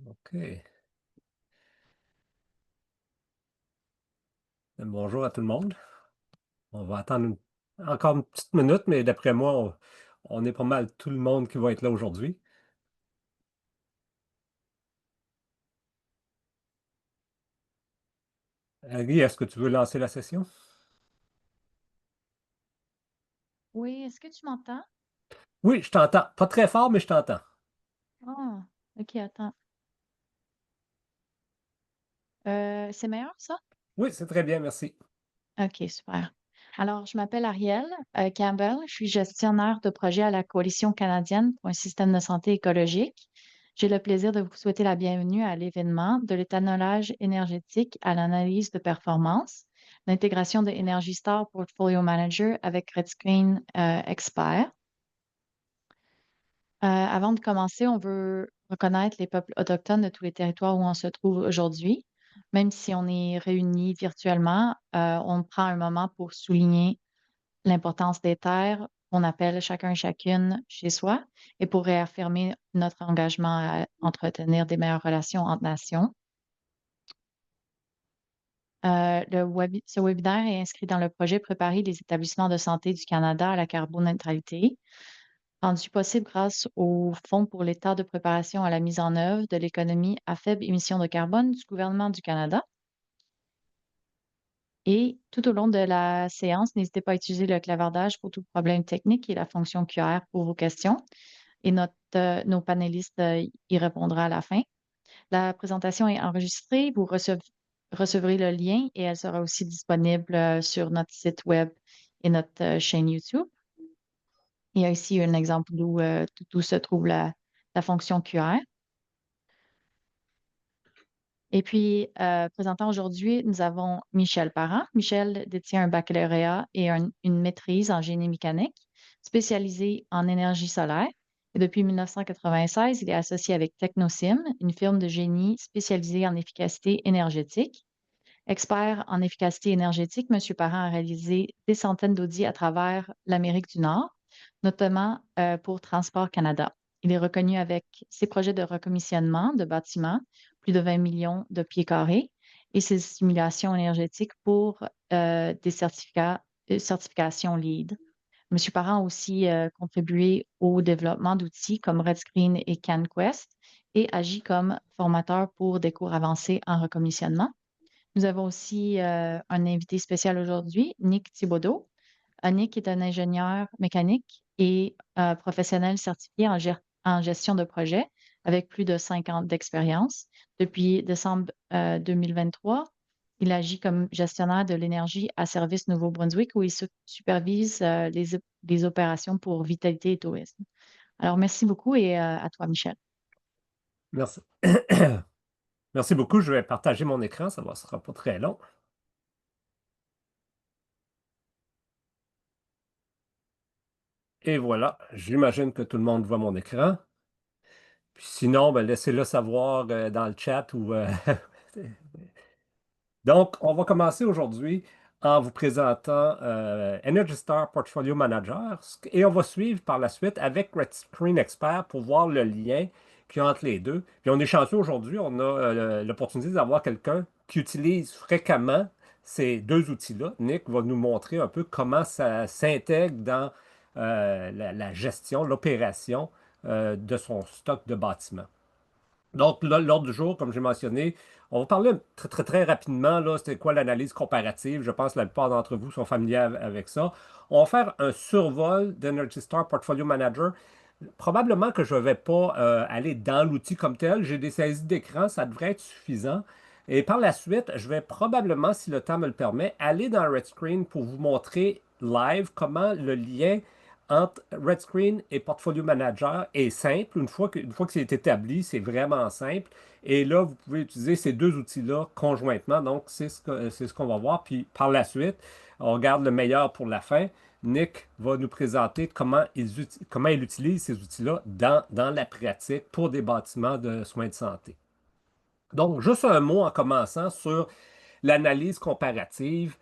OK. Bonjour à tout le monde. On va attendre encore une petite minute, mais d'après moi, on est pas mal tout le monde qui va être là aujourd'hui. Guy, est-ce que tu veux lancer la session? Oui, est-ce que tu m'entends? Oui, je t'entends. Pas très fort, mais je t'entends. Ah, ok, attends. C'est meilleur, ça? Oui, c'est très bien, merci. Ok, super. Alors, je m'appelle Ariel Campbell. Je suis gestionnaire de projet à la Coalition canadienne pour un système de santé écologique. J'ai le plaisir de vous souhaiter la bienvenue à l'événement de l'éthanolage énergétique à l'analyse de performance, l'intégration de Energy Star Portfolio Manager avec RedScreen Expert. Avant de commencer, on veut reconnaître les peuples autochtones de tous les territoires où on se trouve aujourd'hui. Même si on est réunis virtuellement, on prend un moment pour souligner l'importance des terres qu'on appelle chacun et chacune chez soi et pour réaffirmer notre engagement à entretenir des meilleures relations entre nations. Ce webinaire est inscrit dans le projet Préparer les établissements de santé du Canada à la carboneutralité, rendu possible grâce au Fonds pour l'État de préparation à la mise en œuvre de l'économie à faible émission de carbone du gouvernement du Canada. Et tout au long de la séance, n'hésitez pas à utiliser le clavardage pour tout problème technique et la fonction QR pour vos questions. Et nos panélistes y répondront à la fin. La présentation est enregistrée. Recevrez le lien et elle sera aussi disponible sur notre site web et notre chaîne YouTube. Il y a ici un exemple où se trouve la fonction QR. Et puis, présentant aujourd'hui, nous avons Michel Parent. Michel détient un baccalauréat et une maîtrise en génie mécanique, spécialisée en énergie solaire. Et depuis 1996, il est associé avec Technosim, une firme de génie spécialisée en efficacité énergétique. Expert en efficacité énergétique, M. Parent a réalisé des centaines d'audits à travers l'Amérique du Nord, notamment pour Transport Canada. Il est reconnu avec ses projets de recommissionnement de bâtiments, plus de 20 millions de pieds carrés, et ses simulations énergétiques pour certifications LEED. M. Parent a aussi contribué au développement d'outils comme RedScreen et CanQuest et agit comme formateur pour des cours avancés en recommissionnement. Nous avons aussi un invité spécial aujourd'hui, Nick Thibodeau. Nick est un ingénieur mécanique et professionnel certifié en gestion de projet avec plus de 5 ans d'expérience. Depuis décembre 2023, il agit comme gestionnaire de l'énergie à Service Nouveau-Brunswick où il supervise les opérations pour Vitalité et Tourisme. Alors, merci beaucoup et à toi, Michel. Merci. Merci beaucoup. Je vais partager mon écran. Ça ne sera pas très long. Et voilà. J'imagine que tout le monde voit mon écran. Puis sinon, ben, laissez-le savoir dans le chat ou Donc, on va commencer aujourd'hui en vous présentant Energy Star Portfolio Manager et on va suivre par la suite avec Red Screen Expert pour voir le lien qu'il y a entre les deux. Puis on est chanceux aujourd'hui, on a l'opportunité d'avoir quelqu'un qui utilise fréquemment ces deux outils-là. Nick va nous montrer un peu comment ça s'intègre dans la gestion, l'opération de son stock de bâtiments. Donc, là, l'ordre du jour, comme j'ai mentionné, on va parler très, très, très rapidement, là, c'était quoi l'analyse comparative. Je pense que la plupart d'entre vous sont familiers avec ça. On va faire un survol d'Energy Star Portfolio Manager. Probablement que je ne vais pas aller dans l'outil comme tel. J'ai des saisies d'écran, ça devrait être suffisant. Et par la suite, je vais probablement, si le temps me le permet, aller dans Red Screen pour vous montrer live comment le lien entre Red Screen et Portfolio Manager est simple. Une fois que c'est établi, c'est vraiment simple. Et là, vous pouvez utiliser ces deux outils-là conjointement. Donc, c'est ce qu'on va voir. Puis par la suite, on regarde le meilleur pour la fin. Nick va nous présenter comment il utilise ces outils-là dans la pratique pour des bâtiments de soins de santé. Donc, juste un mot en commençant sur l'analyse comparative,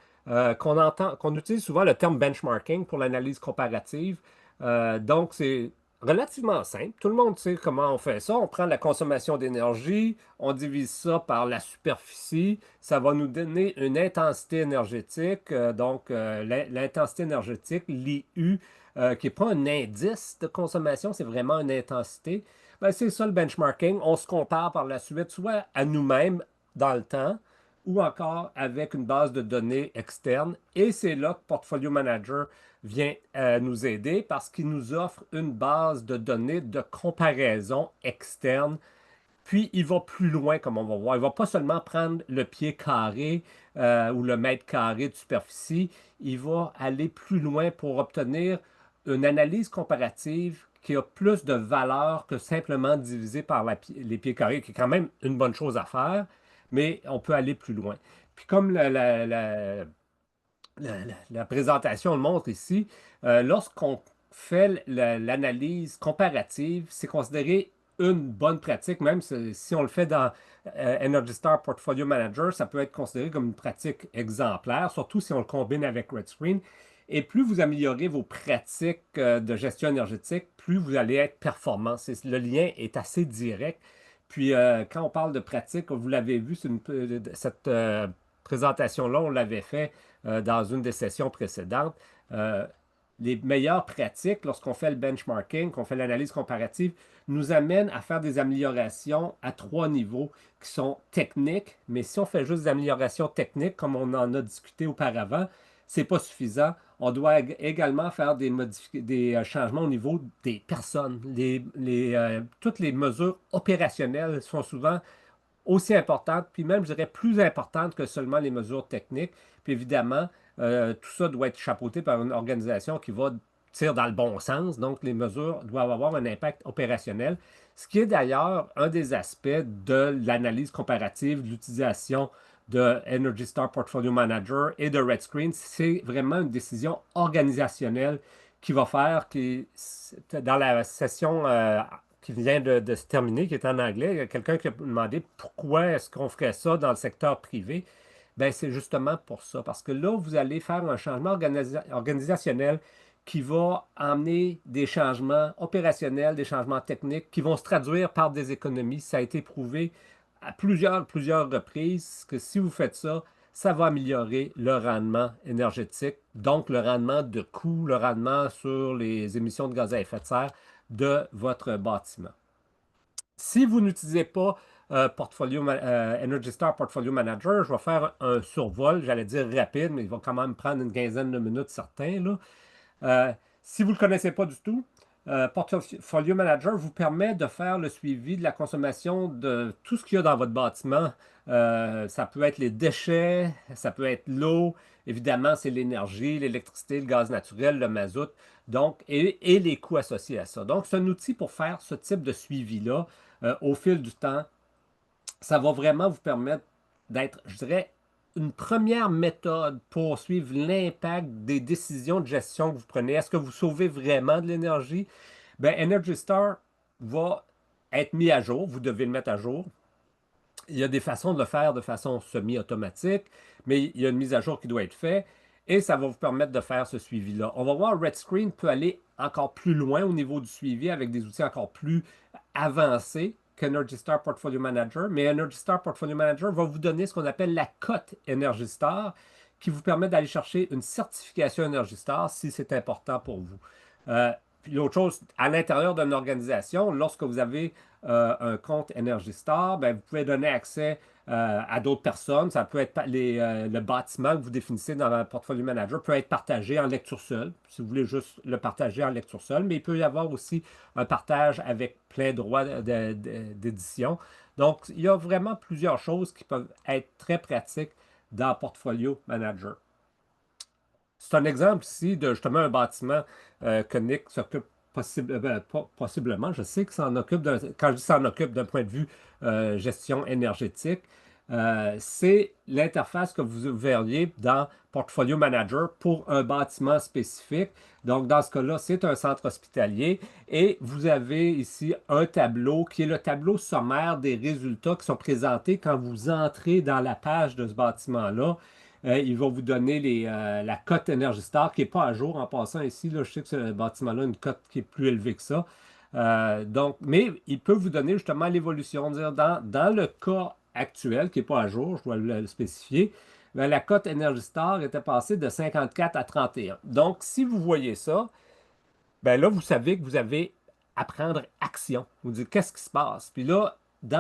qu'on utilise souvent le terme benchmarking pour l'analyse comparative. Donc, c'est relativement simple. Tout le monde sait comment on fait ça. On prend la consommation d'énergie, on divise ça par la superficie. Ça va nous donner une intensité énergétique. L'intensité énergétique, l'IU, qui n'est pas un indice de consommation, c'est vraiment une intensité. Ben, c'est ça le benchmarking. On se compare par la suite, soit à nous-mêmes dans le temps, ou encore avec une base de données externe. Et c'est là que Portfolio Manager vient nous aider parce qu'il nous offre une base de données de comparaison externe. Puis il va plus loin, comme on va voir. Il ne va pas seulement prendre le pied carré ou le mètre carré de superficie, il va aller plus loin pour obtenir une analyse comparative qui a plus de valeur que simplement diviser par les pieds carrés, qui est quand même une bonne chose à faire, mais on peut aller plus loin. Puis comme la présentation le montre ici, lorsqu'on fait l'analyse comparative, c'est considéré une bonne pratique, même si on le fait dans Energy Star Portfolio Manager, ça peut être considéré comme une pratique exemplaire, surtout si on le combine avec RedScreen. Et plus vous améliorez vos pratiques de gestion énergétique, plus vous allez être performant. Le lien est assez direct. Puis quand on parle de pratique, vous l'avez vu, cette présentation-là, on l'avait fait dans une des sessions précédentes. Euh, les meilleures pratiques, lorsqu'on fait le benchmarking, qu'on fait l'analyse comparative, nous amènent à faire des améliorations à trois niveaux qui sont techniques, mais si on fait juste des améliorations techniques, comme on en a discuté auparavant, c'est pas suffisant. On doit également faire des changements au niveau des personnes. Toutes les mesures opérationnelles sont souvent aussi importante, puis même, je dirais, plus importante que seulement les mesures techniques. Puis évidemment, tout ça doit être chapeauté par une organisation qui va tirer dans le bon sens. Donc, les mesures doivent avoir un impact opérationnel, ce qui est d'ailleurs un des aspects de l'analyse comparative, de l'utilisation de Energy Star Portfolio Manager et de RedScreen. C'est vraiment une décision organisationnelle qui va faire, dans la session qui vient de se terminer, qui est en anglais, il y a quelqu'un qui a demandé pourquoi est-ce qu'on ferait ça dans le secteur privé. Ben, c'est justement pour ça, parce que là, vous allez faire un changement organisationnel qui va amener des changements opérationnels, des changements techniques qui vont se traduire par des économies. Ça a été prouvé à plusieurs reprises que si vous faites ça, ça va améliorer le rendement énergétique, donc le rendement de coût, le rendement sur les émissions de gaz à effet de serre de votre bâtiment. Si vous n'utilisez pas Energy Star Portfolio Manager, je vais faire un survol, j'allais dire rapide, mais il va quand même prendre une quinzaine de minutes certains, là. Si vous ne le connaissez pas du tout, Portfolio Manager vous permet de faire le suivi de la consommation de tout ce qu'il y a dans votre bâtiment. Ça peut être les déchets, ça peut être l'eau, évidemment, c'est l'énergie, l'électricité, le gaz naturel, le mazout, donc, et les coûts associés à ça. Donc, c'est un outil pour faire ce type de suivi-là au fil du temps. Ça va vraiment vous permettre d'être, je dirais, une première méthode pour suivre l'impact des décisions de gestion que vous prenez. Est-ce que vous sauvez vraiment de l'énergie? Ben, Energy Star va être mis à jour. Vous devez le mettre à jour. Il y a des façons de le faire de façon semi-automatique, mais il y a une mise à jour qui doit être faite et ça va vous permettre de faire ce suivi-là. On va voir, RedScreen peut aller encore plus loin au niveau du suivi avec des outils encore plus avancés qu'Energy Star Portfolio Manager, mais Energy Star Portfolio Manager va vous donner ce qu'on appelle la cote Energy Star qui vous permet d'aller chercher une certification Energy Star si c'est important pour vous. Puis l'autre chose, à l'intérieur d'une organisation, lorsque vous avez un compte Energy Star, ben, vous pouvez donner accès à d'autres personnes. Ça peut être le bâtiment que vous définissez dans le portfolio manager peut être partagé en lecture seule, si vous voulez juste le partager en lecture seule, mais il peut y avoir aussi un partage avec plein droit d'édition. Donc, il y a vraiment plusieurs choses qui peuvent être très pratiques dans Portfolio Manager. C'est un exemple ici de justement un bâtiment que Nick s'occupe possiblement. Je sais que s'en occupe, quand je dis s'en occupe d'un point de vue gestion énergétique, c'est l'interface que vous verriez dans Portfolio Manager pour un bâtiment spécifique. Donc, dans ce cas-là, c'est un centre hospitalier et vous avez ici un tableau qui est le tableau sommaire des résultats qui sont présentés quand vous entrez dans la page de ce bâtiment-là. Il va vous donner la cote Energy Star qui n'est pas à jour en passant ici. Là, je sais que ce bâtiment-là a une cote qui est plus élevée que ça. Donc, mais il peut vous donner justement l'évolution, dire dans le cas actuel, qui n'est pas à jour, je dois le spécifier, ben, la cote Energy Star était passée de 54 à 31. Donc, si vous voyez ça, ben là, vous savez que vous avez à prendre action. Vous dites, qu'est-ce qui se passe? Puis là,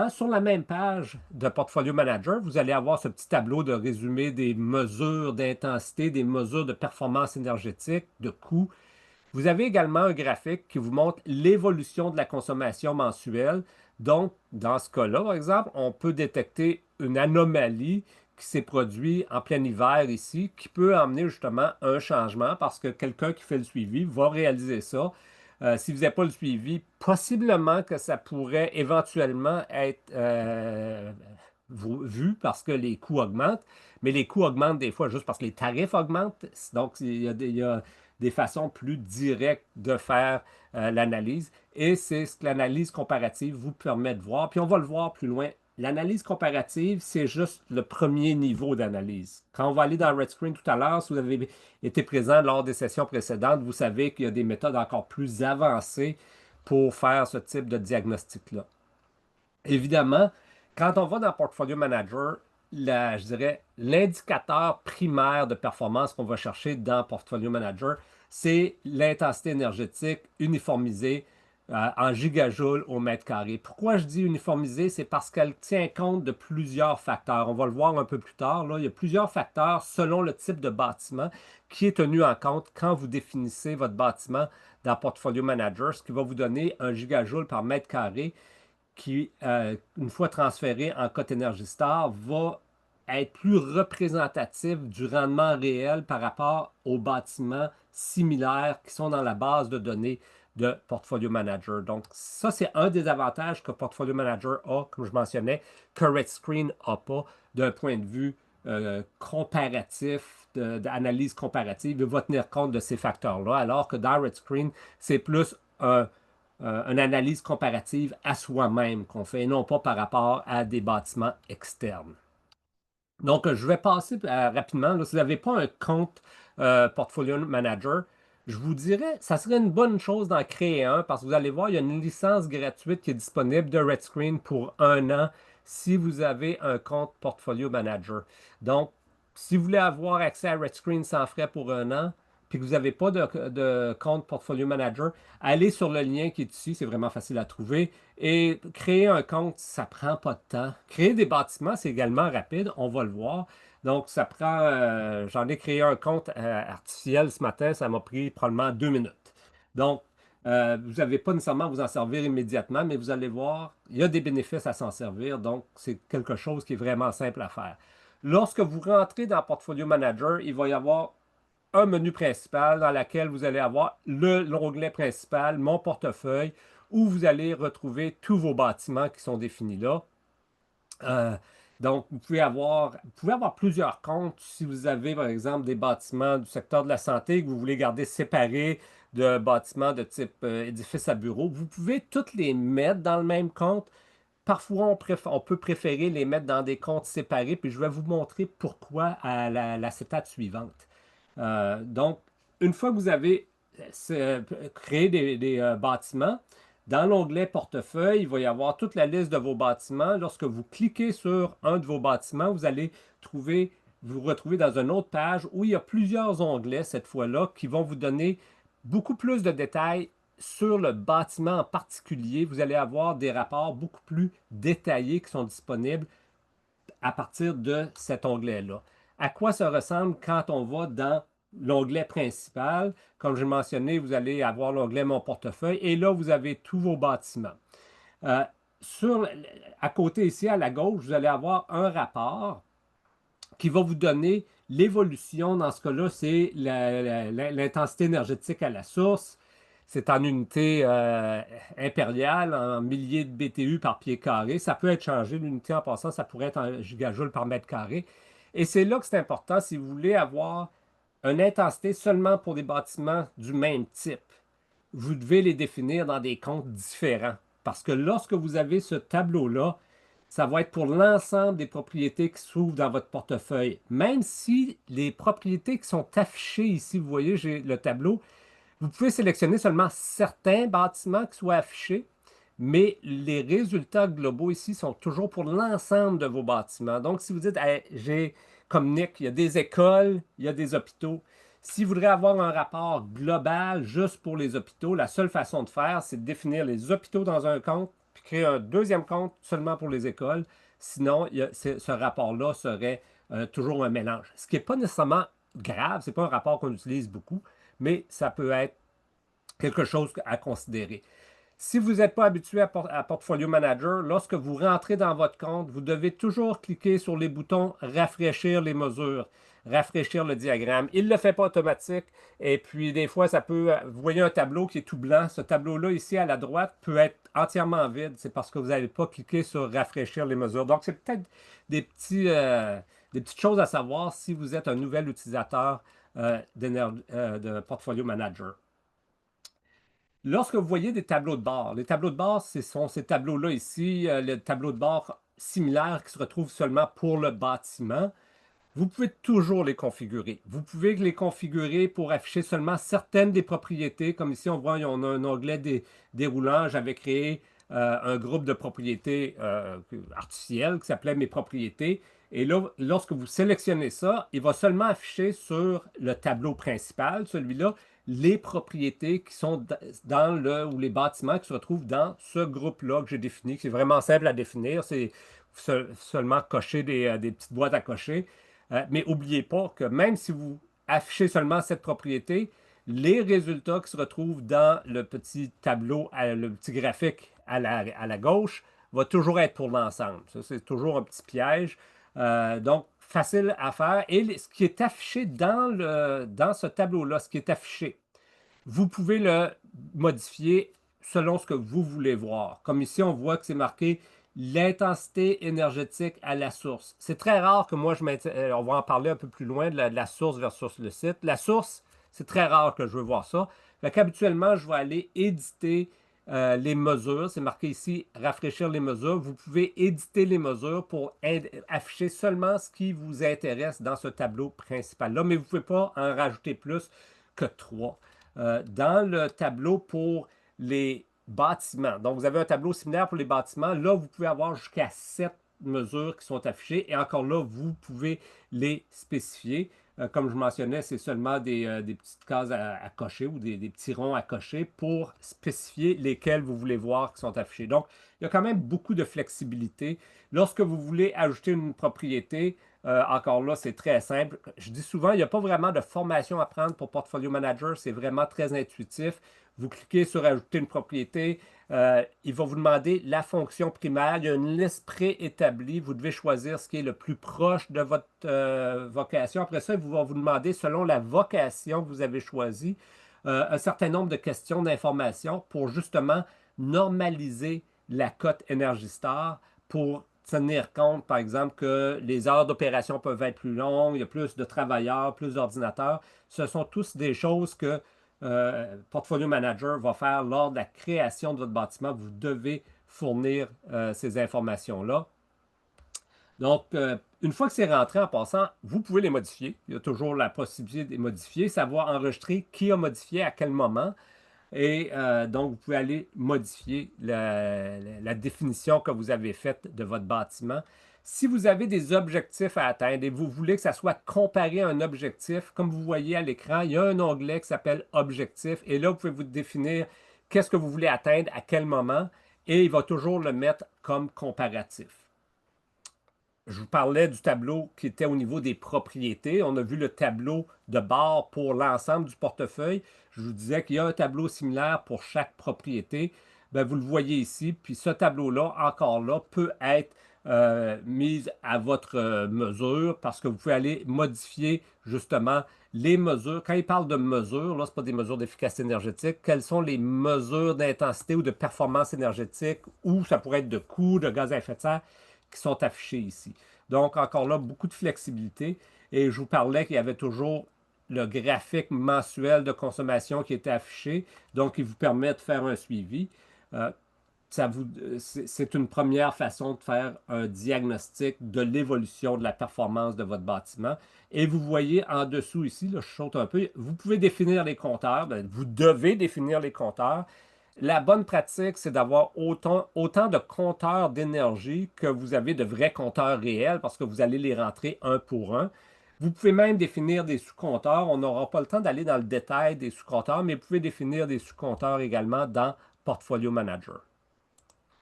sur la même page de Portfolio Manager, vous allez avoir ce petit tableau de résumé des mesures d'intensité, des mesures de performance énergétique, de coûts. Vous avez également un graphique qui vous montre l'évolution de la consommation mensuelle. Donc, dans ce cas-là, par exemple, on peut détecter une anomalie qui s'est produite en plein hiver ici, qui peut amener justement un changement parce que quelqu'un qui fait le suivi va réaliser ça. Si vous n'avez pas le suivi, possiblement que ça pourrait éventuellement être vu parce que les coûts augmentent, mais les coûts augmentent des fois juste parce que les tarifs augmentent. Donc, il y a des façons plus directes de faire l'analyse. Et c'est ce que l'analyse comparative vous permet de voir. Puis on va le voir plus loin. L'analyse comparative, c'est juste le premier niveau d'analyse. Quand on va aller dans Red Screen tout à l'heure, si vous avez été présent lors des sessions précédentes, vous savez qu'il y a des méthodes encore plus avancées pour faire ce type de diagnostic-là. Évidemment, quand on va dans Portfolio Manager, je dirais l'indicateur primaire de performance qu'on va chercher dans Portfolio Manager, c'est l'intensité énergétique uniformisée en gigajoules au mètre carré. Pourquoi je dis uniformisée? C'est parce qu'elle tient compte de plusieurs facteurs. On va le voir un peu plus tard. Là. Il y a plusieurs facteurs selon le type de bâtiment qui est tenu en compte quand vous définissez votre bâtiment dans Portfolio Manager, ce qui va vous donner un gigajoule par mètre carré qui, une fois transféré en cote Energy Star, va être plus représentatif du rendement réel par rapport aux bâtiments similaires qui sont dans la base de données de Portfolio Manager. Donc, ça, c'est un des avantages que Portfolio Manager a, comme je mentionnais, que RedScreen n'a pas d'un point de vue comparatif, d'analyse comparative. Il va tenir compte de ces facteurs-là, alors que dans RedScreen, c'est plus une analyse comparative à soi-même qu'on fait, et non pas par rapport à des bâtiments externes. Donc, je vais passer rapidement. Là, si vous n'avez pas un compte Portfolio Manager, je vous dirais, ça serait une bonne chose d'en créer un parce que vous allez voir, il y a une licence gratuite qui est disponible de RedScreen pour un an si vous avez un compte Portfolio Manager. Donc, si vous voulez avoir accès à RedScreen sans frais pour un an, puis que vous n'avez pas de compte Portfolio Manager, allez sur le lien qui est ici, c'est vraiment facile à trouver. Et créer un compte, ça prend pas de temps. Créer des bâtiments, c'est également rapide, on va le voir. Donc, ça prend, j'en ai créé un compte artificiel ce matin, ça m'a pris probablement 2 minutes. Donc, vous n'avez pas nécessairement à vous en servir immédiatement, mais vous allez voir, il y a des bénéfices à s'en servir, donc c'est quelque chose qui est vraiment simple à faire. Lorsque vous rentrez dans Portfolio Manager, il va y avoir un menu principal dans lequel vous allez avoir l'onglet principal, Mon portefeuille, où vous allez retrouver tous vos bâtiments qui sont définis là. Euh, donc, vous pouvez avoir plusieurs comptes si vous avez, par exemple, des bâtiments du secteur de la santé que vous voulez garder séparés de bâtiments de type édifice à bureau. Vous pouvez toutes les mettre dans le même compte. Parfois, on peut préférer les mettre dans des comptes séparés, puis je vais vous montrer pourquoi à la CETAT suivante. Donc, une fois que vous avez créé des bâtiments, dans l'onglet Portefeuille, il va y avoir toute la liste de vos bâtiments. Lorsque vous cliquez sur un de vos bâtiments, vous allez vous retrouver dans une autre page où il y a plusieurs onglets cette fois-là qui vont vous donner beaucoup plus de détails sur le bâtiment en particulier. Vous allez avoir des rapports beaucoup plus détaillés qui sont disponibles à partir de cet onglet-là. À quoi ça ressemble quand on va dans l'onglet principal? Comme je mentionné, vous allez avoir l'onglet Mon portefeuille et là, vous avez tous vos bâtiments. Euh, sur, à côté ici, à la gauche, vous allez avoir un rapport qui va vous donner l'évolution. Dans ce cas-là, c'est l'intensité énergétique à la source. C'est en unité impériale, en milliers de BTU par pied carré. Ça peut être changé. L'unité en passant, ça pourrait être en gigajoules par mètre carré. Et c'est là que c'est important si vous voulez avoir une intensité seulement pour des bâtiments du même type. Vous devez les définir dans des comptes différents. Parce que lorsque vous avez ce tableau-là, ça va être pour l'ensemble des propriétés qui se trouvent dans votre portefeuille. Même si les propriétés qui sont affichées ici, vous voyez, j'ai le tableau, Vous pouvez sélectionner seulement certains bâtiments qui soient affichés, mais les résultats globaux ici sont toujours pour l'ensemble de vos bâtiments. Donc, si vous dites, hey, j'ai comme Nick, il y a des écoles, il y a des hôpitaux. Si vous voudrez avoir un rapport global juste pour les hôpitaux, la seule façon de faire, c'est de définir les hôpitaux dans un compte, puis créer un deuxième compte seulement pour les écoles. Sinon, ce rapport-là serait toujours un mélange. Ce qui n'est pas nécessairement grave, ce n'est pas un rapport qu'on utilise beaucoup, mais ça peut être quelque chose à considérer. Si vous n'êtes pas habitué à Portfolio Manager, lorsque vous rentrez dans votre compte, vous devez toujours cliquer sur les boutons Rafraîchir les mesures, rafraîchir le diagramme. Il ne le fait pas automatique. Et puis, des fois, ça peut. Vous voyez un tableau qui est tout blanc. Ce tableau-là, ici à la droite, peut être entièrement vide. C'est parce que vous n'avez pas cliqué sur Rafraîchir les mesures. Donc, c'est peut-être des des petites choses à savoir si vous êtes un nouvel utilisateur de Portfolio Manager. Lorsque vous voyez des tableaux de bord, les tableaux de bord, ce sont ces tableaux-là ici, le tableau de bord similaire qui se retrouve seulement pour le bâtiment. Vous pouvez toujours les configurer. Vous pouvez les configurer pour afficher seulement certaines des propriétés. Comme ici, on voit, on a un onglet déroulant. J'avais créé un groupe de propriétés artificielles qui s'appelait Mes propriétés. Et là, lorsque vous sélectionnez ça, il va seulement afficher sur le tableau principal, celui-là, les propriétés qui sont dans le, ou les bâtiments qui se retrouvent dans ce groupe-là que j'ai défini. C'est vraiment simple à définir. C'est seulement cocher des petites boîtes à cocher. Mais n'oubliez pas que même si vous affichez seulement cette propriété, les résultats qui se retrouvent dans le petit tableau, le petit graphique à la gauche, va toujours être pour l'ensemble. Ça, c'est toujours un petit piège. Donc, facile à faire. Et ce qui est affiché dans ce tableau-là, ce qui est affiché, vous pouvez le modifier selon ce que vous voulez voir. Comme ici, on voit que c'est marqué l'intensité énergétique à la source. C'est très rare que moi, on va en parler un peu plus loin de la source versus le site. La source, c'est très rare que je veux voir ça. Fait qu'habituellement, je vais aller éditer les mesures. C'est marqué ici, rafraîchir les mesures. Vous pouvez éditer les mesures pour afficher seulement ce qui vous intéresse dans ce tableau principal-là, mais vous ne pouvez pas en rajouter plus que 3. Dans le tableau pour les bâtiments, donc vous avez un tableau similaire pour les bâtiments, là, vous pouvez avoir jusqu'à 7 mesures qui sont affichées et encore là, vous pouvez les spécifier. Comme je mentionnais, c'est seulement des petites cases à cocher ou des petits ronds à cocher pour spécifier lesquels vous voulez voir qui sont affichés. Donc, il y a quand même beaucoup de flexibilité. Lorsque vous voulez ajouter une propriété, encore là, c'est très simple. Je dis souvent, il n'y a pas vraiment de formation à prendre pour Portfolio Manager. C'est vraiment très intuitif. Vous cliquez sur Ajouter une propriété. Il va vous demander la fonction primaire. Il y a une liste préétablie. Vous devez choisir ce qui est le plus proche de votre vocation. Après ça, il va vous demander, selon la vocation que vous avez choisie, un certain nombre de questions d'information pour justement normaliser la cote Energy Star pour tenir compte, par exemple, que les heures d'opération peuvent être plus longues, il y a plus de travailleurs, plus d'ordinateurs. Ce sont tous des choses que Portfolio Manager va faire lors de la création de votre bâtiment. Vous devez fournir ces informations-là. Donc, une fois que c'est rentré en passant, vous pouvez les modifier. Il y a toujours la possibilité de les modifier, savoir enregistrer qui a modifié à quel moment. Et donc, vous pouvez aller modifier la définition que vous avez faite de votre bâtiment. Si vous avez des objectifs à atteindre et vous voulez que ça soit comparé à un objectif, comme vous voyez à l'écran, il y a un onglet qui s'appelle Objectif. Et là, vous pouvez vous définir qu'est-ce que vous voulez atteindre à quel moment. Et il va toujours le mettre comme comparatif. Je vous parlais du tableau qui était au niveau des propriétés. On a vu le tableau de bord pour l'ensemble du portefeuille. Je vous disais qu'il y a un tableau similaire pour chaque propriété. Bien, vous le voyez ici. Puis ce tableau-là, encore là, peut être mis à votre mesure parce que vous pouvez aller modifier justement les mesures. Quand il parle de mesures, là, ce n'est pas des mesures d'efficacité énergétique. Quelles sont les mesures d'intensité ou de performance énergétique ou ça pourrait être de coût de gaz à effet de serre qui sont affichés ici. Donc, encore là, beaucoup de flexibilité. Et je vous parlais qu'il y avait toujours le graphique mensuel de consommation qui était affiché, donc il vous permet de faire un suivi. c'est une première façon de faire un diagnostic de l'évolution de la performance de votre bâtiment. Et vous voyez en dessous ici, là, je saute un peu, vous pouvez définir les compteurs. Ben, vous devez définir les compteurs. La bonne pratique, c'est d'avoir autant de compteurs d'énergie que vous avez de vrais compteurs réels parce que vous allez les rentrer un pour un. Vous pouvez même définir des sous-compteurs. On n'aura pas le temps d'aller dans le détail des sous-compteurs, mais vous pouvez définir des sous-compteurs également dans Portfolio Manager.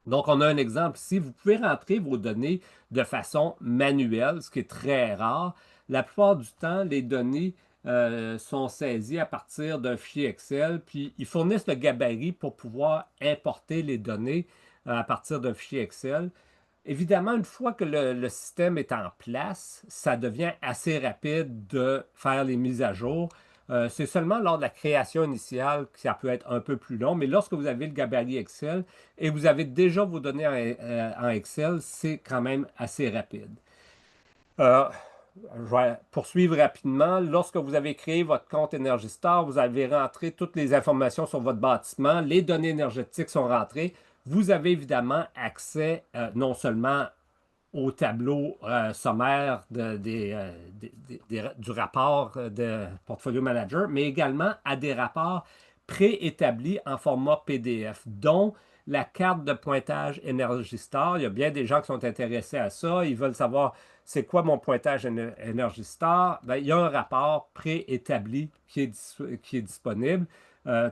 Donc, on a un exemple ici. Vous pouvez rentrer vos données de façon manuelle, ce qui est très rare. La plupart du temps, les données sont saisies à partir d'un fichier Excel, puis ils fournissent le gabarit pour pouvoir importer les données à partir d'un fichier Excel. Évidemment, une fois que le système est en place, ça devient assez rapide de faire les mises à jour. C'est seulement lors de la création initiale que ça peut être un peu plus long, mais lorsque vous avez le gabarit Excel et vous avez déjà vos données en Excel, c'est quand même assez rapide. Euh, je vais poursuivre rapidement. Lorsque vous avez créé votre compte Energy Star, vous avez rentré toutes les informations sur votre bâtiment, les données énergétiques sont rentrées. Vous avez évidemment accès non seulement au tableau sommaire du rapport de Portfolio Manager, mais également à des rapports préétablis en format PDF, dont la carte de pointage Energy Star. Il y a bien des gens qui sont intéressés à ça. Ils veulent savoir c'est quoi mon pointage Energy Star. Ben, il y a un rapport préétabli qui est disponible.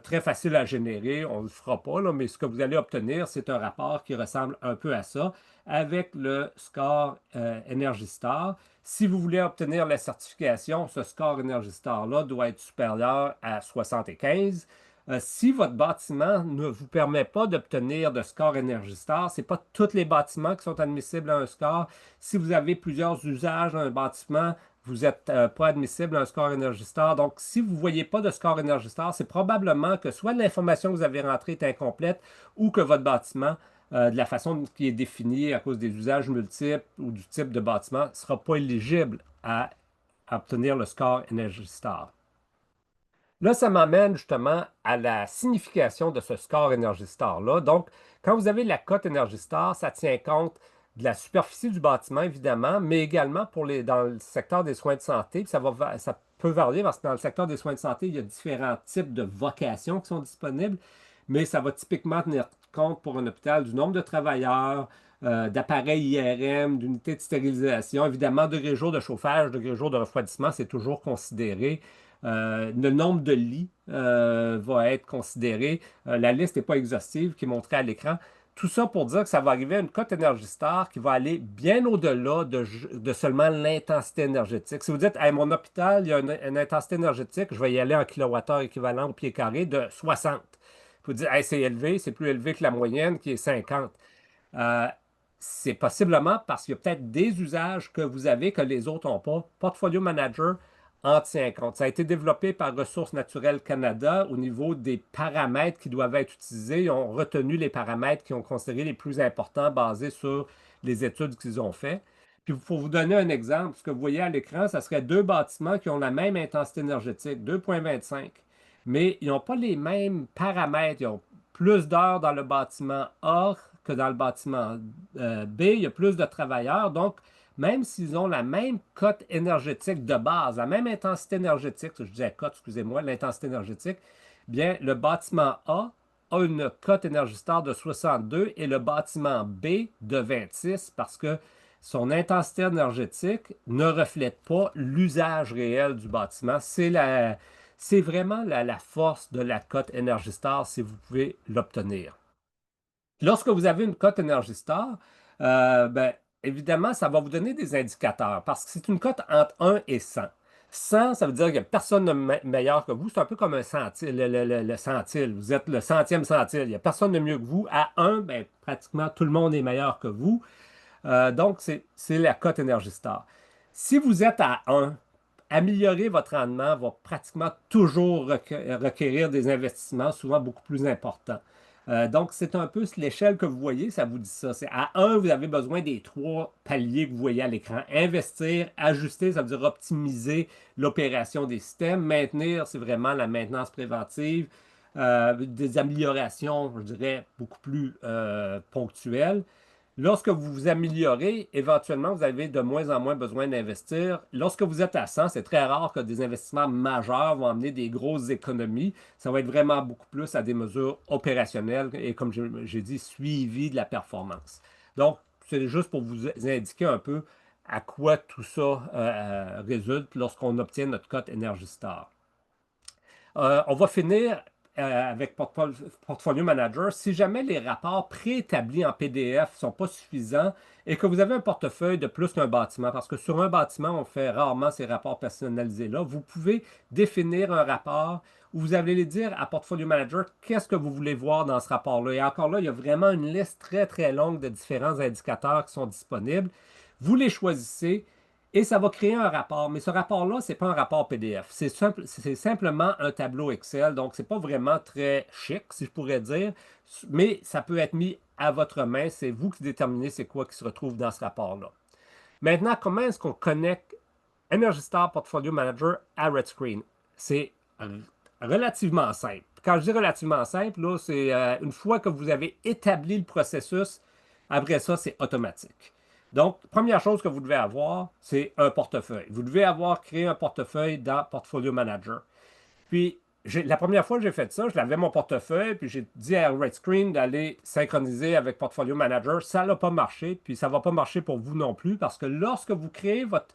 Très facile à générer, on ne le fera pas, là, mais ce que vous allez obtenir, c'est un rapport qui ressemble un peu à ça avec le score Energy Star. Si vous voulez obtenir la certification, ce score Energy Star-là doit être supérieur à 75. Si votre bâtiment ne vous permet pas d'obtenir de score Energy Star, ce n'est pas tous les bâtiments qui sont admissibles à un score. Si vous avez plusieurs usages dans un bâtiment, vous n'êtes pas admissible à un score Energy Star. Donc, si vous ne voyez pas de score Energy Star, c'est probablement que soit l'information que vous avez rentrée est incomplète ou que votre bâtiment de la façon qui est définie à cause des usages multiples ou du type de bâtiment, ne sera pas éligible à obtenir le score Energy Star. Là, ça m'amène justement à la signification de ce score Energy Star-là. Donc, quand vous avez la cote Energy Star, ça tient compte de la superficie du bâtiment, évidemment, mais également dans le secteur des soins de santé. Puis ça peut varier parce que dans le secteur des soins de santé, il y a différents types de vocations qui sont disponibles, mais ça va typiquement tenir compte pour un hôpital du nombre de travailleurs, d'appareils IRM, d'unités de stérilisation, évidemment de réseaux de chauffage, de réseaux de refroidissement, c'est toujours considéré. Le nombre de lits va être considéré. La liste n'est pas exhaustive qui est montrée à l'écran. Tout ça pour dire que ça va arriver à une cote Energy Star qui va aller bien au-delà de seulement l'intensité énergétique. Si vous dites, hey, mon hôpital, il y a une intensité énergétique, je vais y aller en kilowattheure équivalent au pied carré de 60. Vous dites, hey, c'est élevé, c'est plus élevé que la moyenne qui est 50. Euh, c'est possiblement parce qu'il y a peut-être des usages que vous avez que les autres n'ont pas. Portfolio Manager en tient compte. Ça a été développé par Ressources naturelles Canada au niveau des paramètres qui doivent être utilisés. Ils ont retenu les paramètres qui ont considéré les plus importants basés sur les études qu'ils ont faites. Puis pour vous donner un exemple, ce que vous voyez à l'écran, ça serait deux bâtiments qui ont la même intensité énergétique, 2,25, mais ils n'ont pas les mêmes paramètres. Ils ont plus d'heures dans le bâtiment A que dans le bâtiment B. Il y a plus de travailleurs. Donc, même s'ils ont la même cote énergétique de base, la même intensité énergétique, je disais cote, excusez-moi, l'intensité énergétique, bien, le bâtiment A une cote Energy Star de 62 et le bâtiment B de 26 parce que son intensité énergétique ne reflète pas l'usage réel du bâtiment. C'est vraiment la force de la cote Energy Star si vous pouvez l'obtenir. Lorsque vous avez une cote Energy Star, ben, évidemment, ça va vous donner des indicateurs parce que c'est une cote entre 1 et 100. 100, ça veut dire qu'il n'y a personne de meilleur que vous. C'est un peu comme un centile, le centile. Vous êtes le centième centile. Il n'y a personne de mieux que vous. À 1, ben, pratiquement tout le monde est meilleur que vous. Donc, c'est la cote Energy Star. Si vous êtes à 1, améliorer votre rendement va pratiquement toujours requérir des investissements, souvent beaucoup plus importants. Donc, c'est un peu l'échelle que vous voyez, ça vous dit ça. C'est à 1, vous avez besoin des trois paliers que vous voyez à l'écran. Investir, ajuster, ça veut dire optimiser l'opération des systèmes. Maintenir, c'est vraiment la maintenance préventive. des améliorations, je dirais, beaucoup plus ponctuelles. Lorsque vous vous améliorez, éventuellement, vous avez de moins en moins besoin d'investir. Lorsque vous êtes à 100, c'est très rare que des investissements majeurs vont amener des grosses économies. Ça va être vraiment beaucoup plus à des mesures opérationnelles et, comme j'ai dit, suivi de la performance. Donc, c'est juste pour vous indiquer un peu à quoi tout ça résulte lorsqu'on obtient notre cote Energy Star. On va finir avec Portfolio Manager. Si jamais les rapports préétablis en PDF ne sont pas suffisants et que vous avez un portefeuille de plus qu'un bâtiment, parce que sur un bâtiment, on fait rarement ces rapports personnalisés-là, vous pouvez définir un rapport où vous allez dire à Portfolio Manager qu'est-ce que vous voulez voir dans ce rapport-là. Et encore là, il y a vraiment une liste très, très longue de différents indicateurs qui sont disponibles. Vous les choisissez et ça va créer un rapport. Mais ce rapport-là, ce n'est pas un rapport PDF. C'est simplement un tableau Excel. Donc, ce n'est pas vraiment très chic, si je pourrais dire. Mais ça peut être mis à votre main. C'est vous qui déterminez c'est quoi qui se retrouve dans ce rapport-là. Maintenant, comment est-ce qu'on connecte Energy Star Portfolio Manager à RedScreen? C'est relativement simple. Quand je dis relativement simple, là, c'est une fois que vous avez établi le processus, après ça, c'est automatique. Donc, première chose que vous devez avoir, c'est un portefeuille. Vous devez avoir créé un portefeuille dans Portfolio Manager. Puis, la première fois que j'ai fait ça, je l'avais mon portefeuille, puis j'ai dit à RedScreen d'aller synchroniser avec Portfolio Manager. Ça n'a pas marché, puis ça ne va pas marcher pour vous non plus, parce que lorsque vous créez votre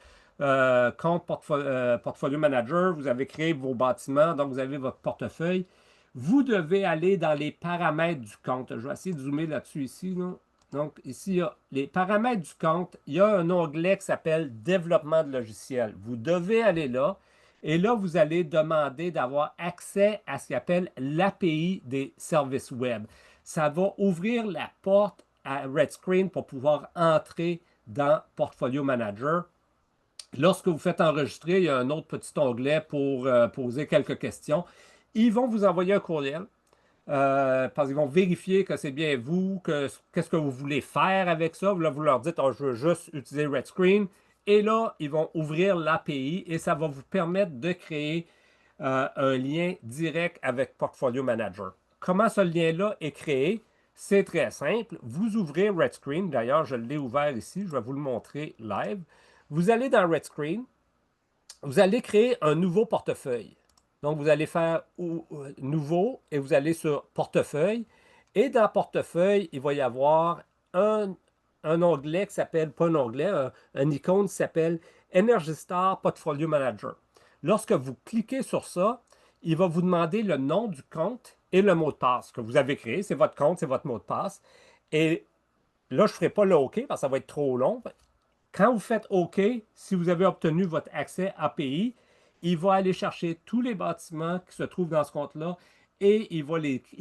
compte Portfolio Manager, vous avez créé vos bâtiments, donc vous avez votre portefeuille, vous devez aller dans les paramètres du compte. Je vais essayer de zoomer là-dessus ici, là. Donc, ici, il y a les paramètres du compte. Il y a un onglet qui s'appelle Développement de logiciel. Vous devez aller là. Et là, vous allez demander d'avoir accès à ce qu'on appelle l'API des services web. Ça va ouvrir la porte à RedScreen pour pouvoir entrer dans Portfolio Manager. Lorsque vous faites enregistrer, il y a un autre petit onglet pour poser quelques questions. Ils vont vous envoyer un courriel parce qu'ils vont vérifier que c'est bien vous, qu'est-ce que vous voulez faire avec ça. Là, vous leur dites, oh, je veux juste utiliser RedScreen. Et là, ils vont ouvrir l'API et ça va vous permettre de créer un lien direct avec Portfolio Manager. Comment ce lien-là est créé? C'est très simple. Vous ouvrez RedScreen. D'ailleurs, je l'ai ouvert ici. Je vais vous le montrer live. Vous allez dans RedScreen. Vous allez créer un nouveau portefeuille. Donc, vous allez faire nouveau et vous allez sur portefeuille. Et dans portefeuille, il va y avoir un onglet qui s'appelle, pas un onglet, un icône qui s'appelle Energy Star Portfolio Manager. Lorsque vous cliquez sur ça, il va vous demander le nom du compte et le mot de passe que vous avez créé. C'est votre compte, c'est votre mot de passe. Et là, je ne ferai pas le OK parce que ça va être trop long. Quand vous faites OK, si vous avez obtenu votre accès API, il va aller chercher tous les bâtiments qui se trouvent dans ce compte-là et il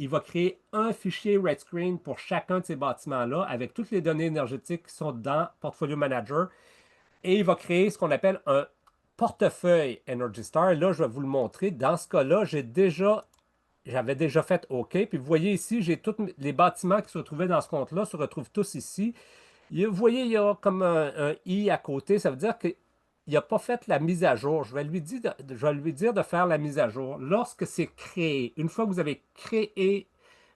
va créer un fichier RedScreen pour chacun de ces bâtiments-là avec toutes les données énergétiques qui sont dans Portfolio Manager. Et il va créer ce qu'on appelle un portefeuille Energy Star. Là, je vais vous le montrer. Dans ce cas-là, j'avais déjà fait OK. Puis vous voyez ici, j'ai tous les bâtiments qui se trouvaient dans ce compte-là se retrouvent tous ici. Vous voyez, il y a comme un I à côté. Ça veut dire qu'il n'a pas fait la mise à jour. Je vais lui dire de faire la mise à jour. Lorsque c'est créé, une fois que vous avez créé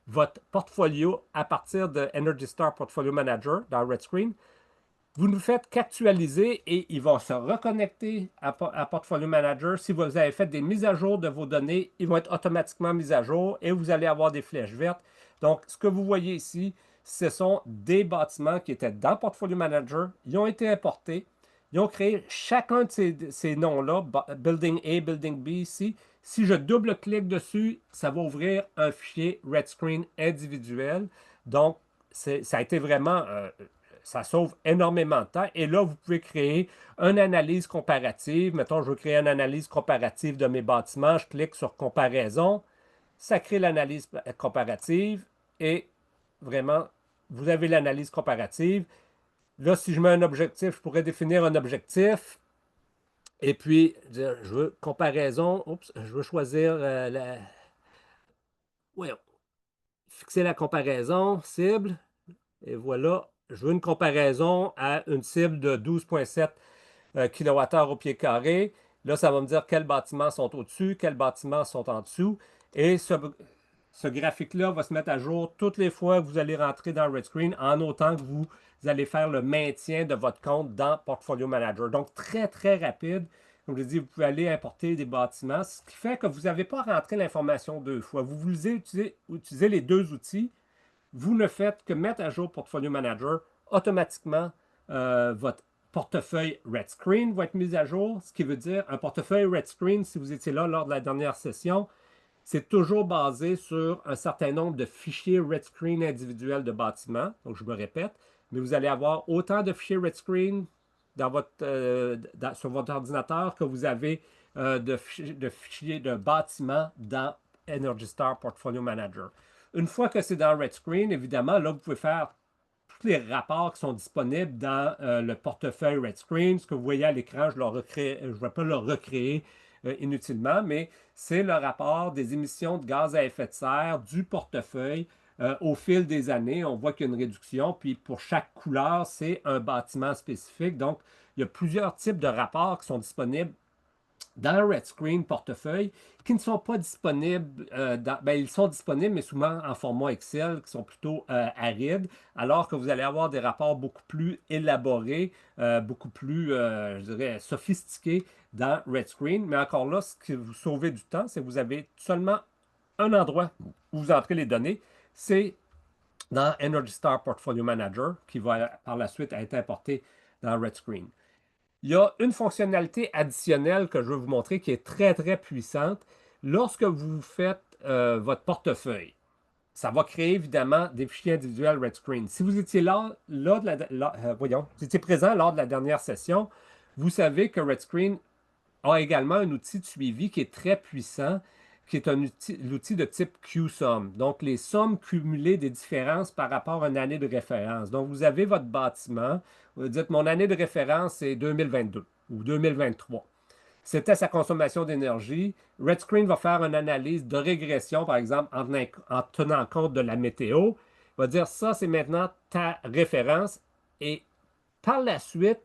votre portfolio à partir de Energy Star Portfolio Manager dans RedScreen, vous ne faites qu'actualiser et il va se reconnecter à Portfolio Manager. Si vous avez fait des mises à jour de vos données, ils vont être automatiquement mises à jour et vous allez avoir des flèches vertes. Donc, ce que vous voyez ici, ce sont des bâtiments qui étaient dans Portfolio Manager. Ils ont été importés. Ils ont créé chacun de ces noms-là, Building A, Building B ici. Si je double-clique dessus, ça va ouvrir un fichier RedScreen individuel. Donc, ça a été vraiment ça sauve énormément de temps. Et là, vous pouvez créer une analyse comparative. Mettons, je veux créer une analyse comparative de mes bâtiments. Je clique sur comparaison. Ça crée l'analyse comparative. Et vraiment, vous avez l'analyse comparative. Là, si je mets un objectif, je pourrais définir un objectif. Et puis, je veux comparaison. Oups, je veux choisir ouais, fixer la comparaison, cible. Et voilà, je veux une comparaison à une cible de 12,7 kWh au pied carré. Là, ça va me dire quels bâtiments sont au-dessus, quels bâtiments sont en dessous. Et ce graphique-là va se mettre à jour toutes les fois que vous allez rentrer dans Red Screen, en autant que vous allez faire le maintien de votre compte dans Portfolio Manager. Donc, très, très rapide. Comme je dis, vous pouvez aller importer des bâtiments, ce qui fait que vous n'avez pas rentré l'information deux fois. Vous voulez utiliser les deux outils. Vous ne faites que mettre à jour Portfolio Manager. Automatiquement, votre portefeuille Red Screen va être mis à jour, ce qui veut dire un portefeuille Red Screen, si vous étiez là lors de la dernière session, c'est toujours basé sur un certain nombre de fichiers Red Screen individuels de bâtiments. Donc, je me répète, mais vous allez avoir autant de fichiers Red Screen sur votre ordinateur que vous avez de fichiers de bâtiments dans Energy Star Portfolio Manager. Une fois que c'est dans Red Screen, évidemment, là, vous pouvez faire tous les rapports qui sont disponibles dans le portefeuille Red Screen. Ce que vous voyez à l'écran, je ne vais pas le recréer inutilement, mais c'est le rapport des émissions de gaz à effet de serre du portefeuille au fil des années. On voit qu'il y a une réduction, puis pour chaque couleur, c'est un bâtiment spécifique. Donc, il y a plusieurs types de rapports qui sont disponibles dans Red Screen portefeuille qui ne sont pas disponibles, ils sont disponibles, mais souvent en format Excel, qui sont plutôt arides, alors que vous allez avoir des rapports beaucoup plus élaborés, beaucoup plus, je dirais, sophistiqués dans Red Screen. Mais encore là, ce qui vous sauvez du temps, c'est que vous avez seulement un endroit où vous entrez les données, c'est dans Energy Star Portfolio Manager, qui va par la suite être importé dans Red Screen. Il y a une fonctionnalité additionnelle que je veux vous montrer qui est très, très puissante. Lorsque vous faites votre portefeuille, ça va créer évidemment des fichiers individuels Red Screen. Si vous étiez vous étiez présent lors de la dernière session, vous savez que Red Screen a également un outil de suivi qui est très puissant, qui est l'outil de type QSUM. Donc, les sommes cumulées des différences par rapport à une année de référence. Donc, vous avez votre bâtiment, vous dites, mon année de référence, c'est 2022 ou 2023. C'était sa consommation d'énergie. Red Screen va faire une analyse de régression, par exemple, en tenant compte de la météo. Il va dire, ça, c'est maintenant ta référence. Et par la suite,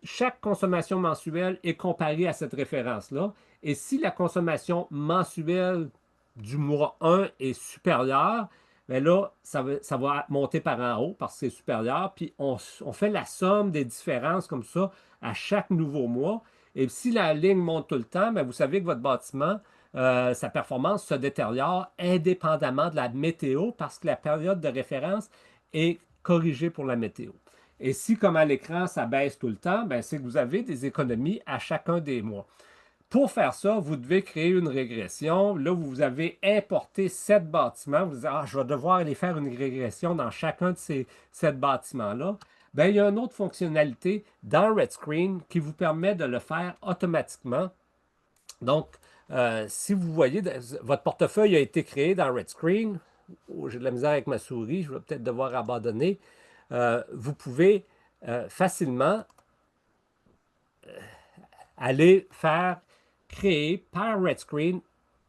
chaque consommation mensuelle est comparée à cette référence-là. Et si la consommation mensuelle du mois 1 est supérieure, bien là, ça va monter par en haut parce que c'est supérieur. Puis on fait la somme des différences comme ça à chaque nouveau mois. Et si la ligne monte tout le temps, bien, vous savez que votre bâtiment, sa performance se détériore indépendamment de la météo parce que la période de référence est corrigée pour la météo. Et si, comme à l'écran, ça baisse tout le temps, ben, c'est que vous avez des économies à chacun des mois. Pour faire ça, vous devez créer une régression. Là, vous avez importé 7 bâtiments. Vous dites, ah, je vais devoir aller faire une régression dans chacun de ces 7 bâtiments-là. Bien, il y a une autre fonctionnalité dans Red Screen qui vous permet de le faire automatiquement. Donc, si vous voyez, votre portefeuille a été créé dans Red Screen. Oh, j'ai de la misère avec ma souris, je vais peut-être devoir abandonner. Vous pouvez facilement aller créer par Red Screen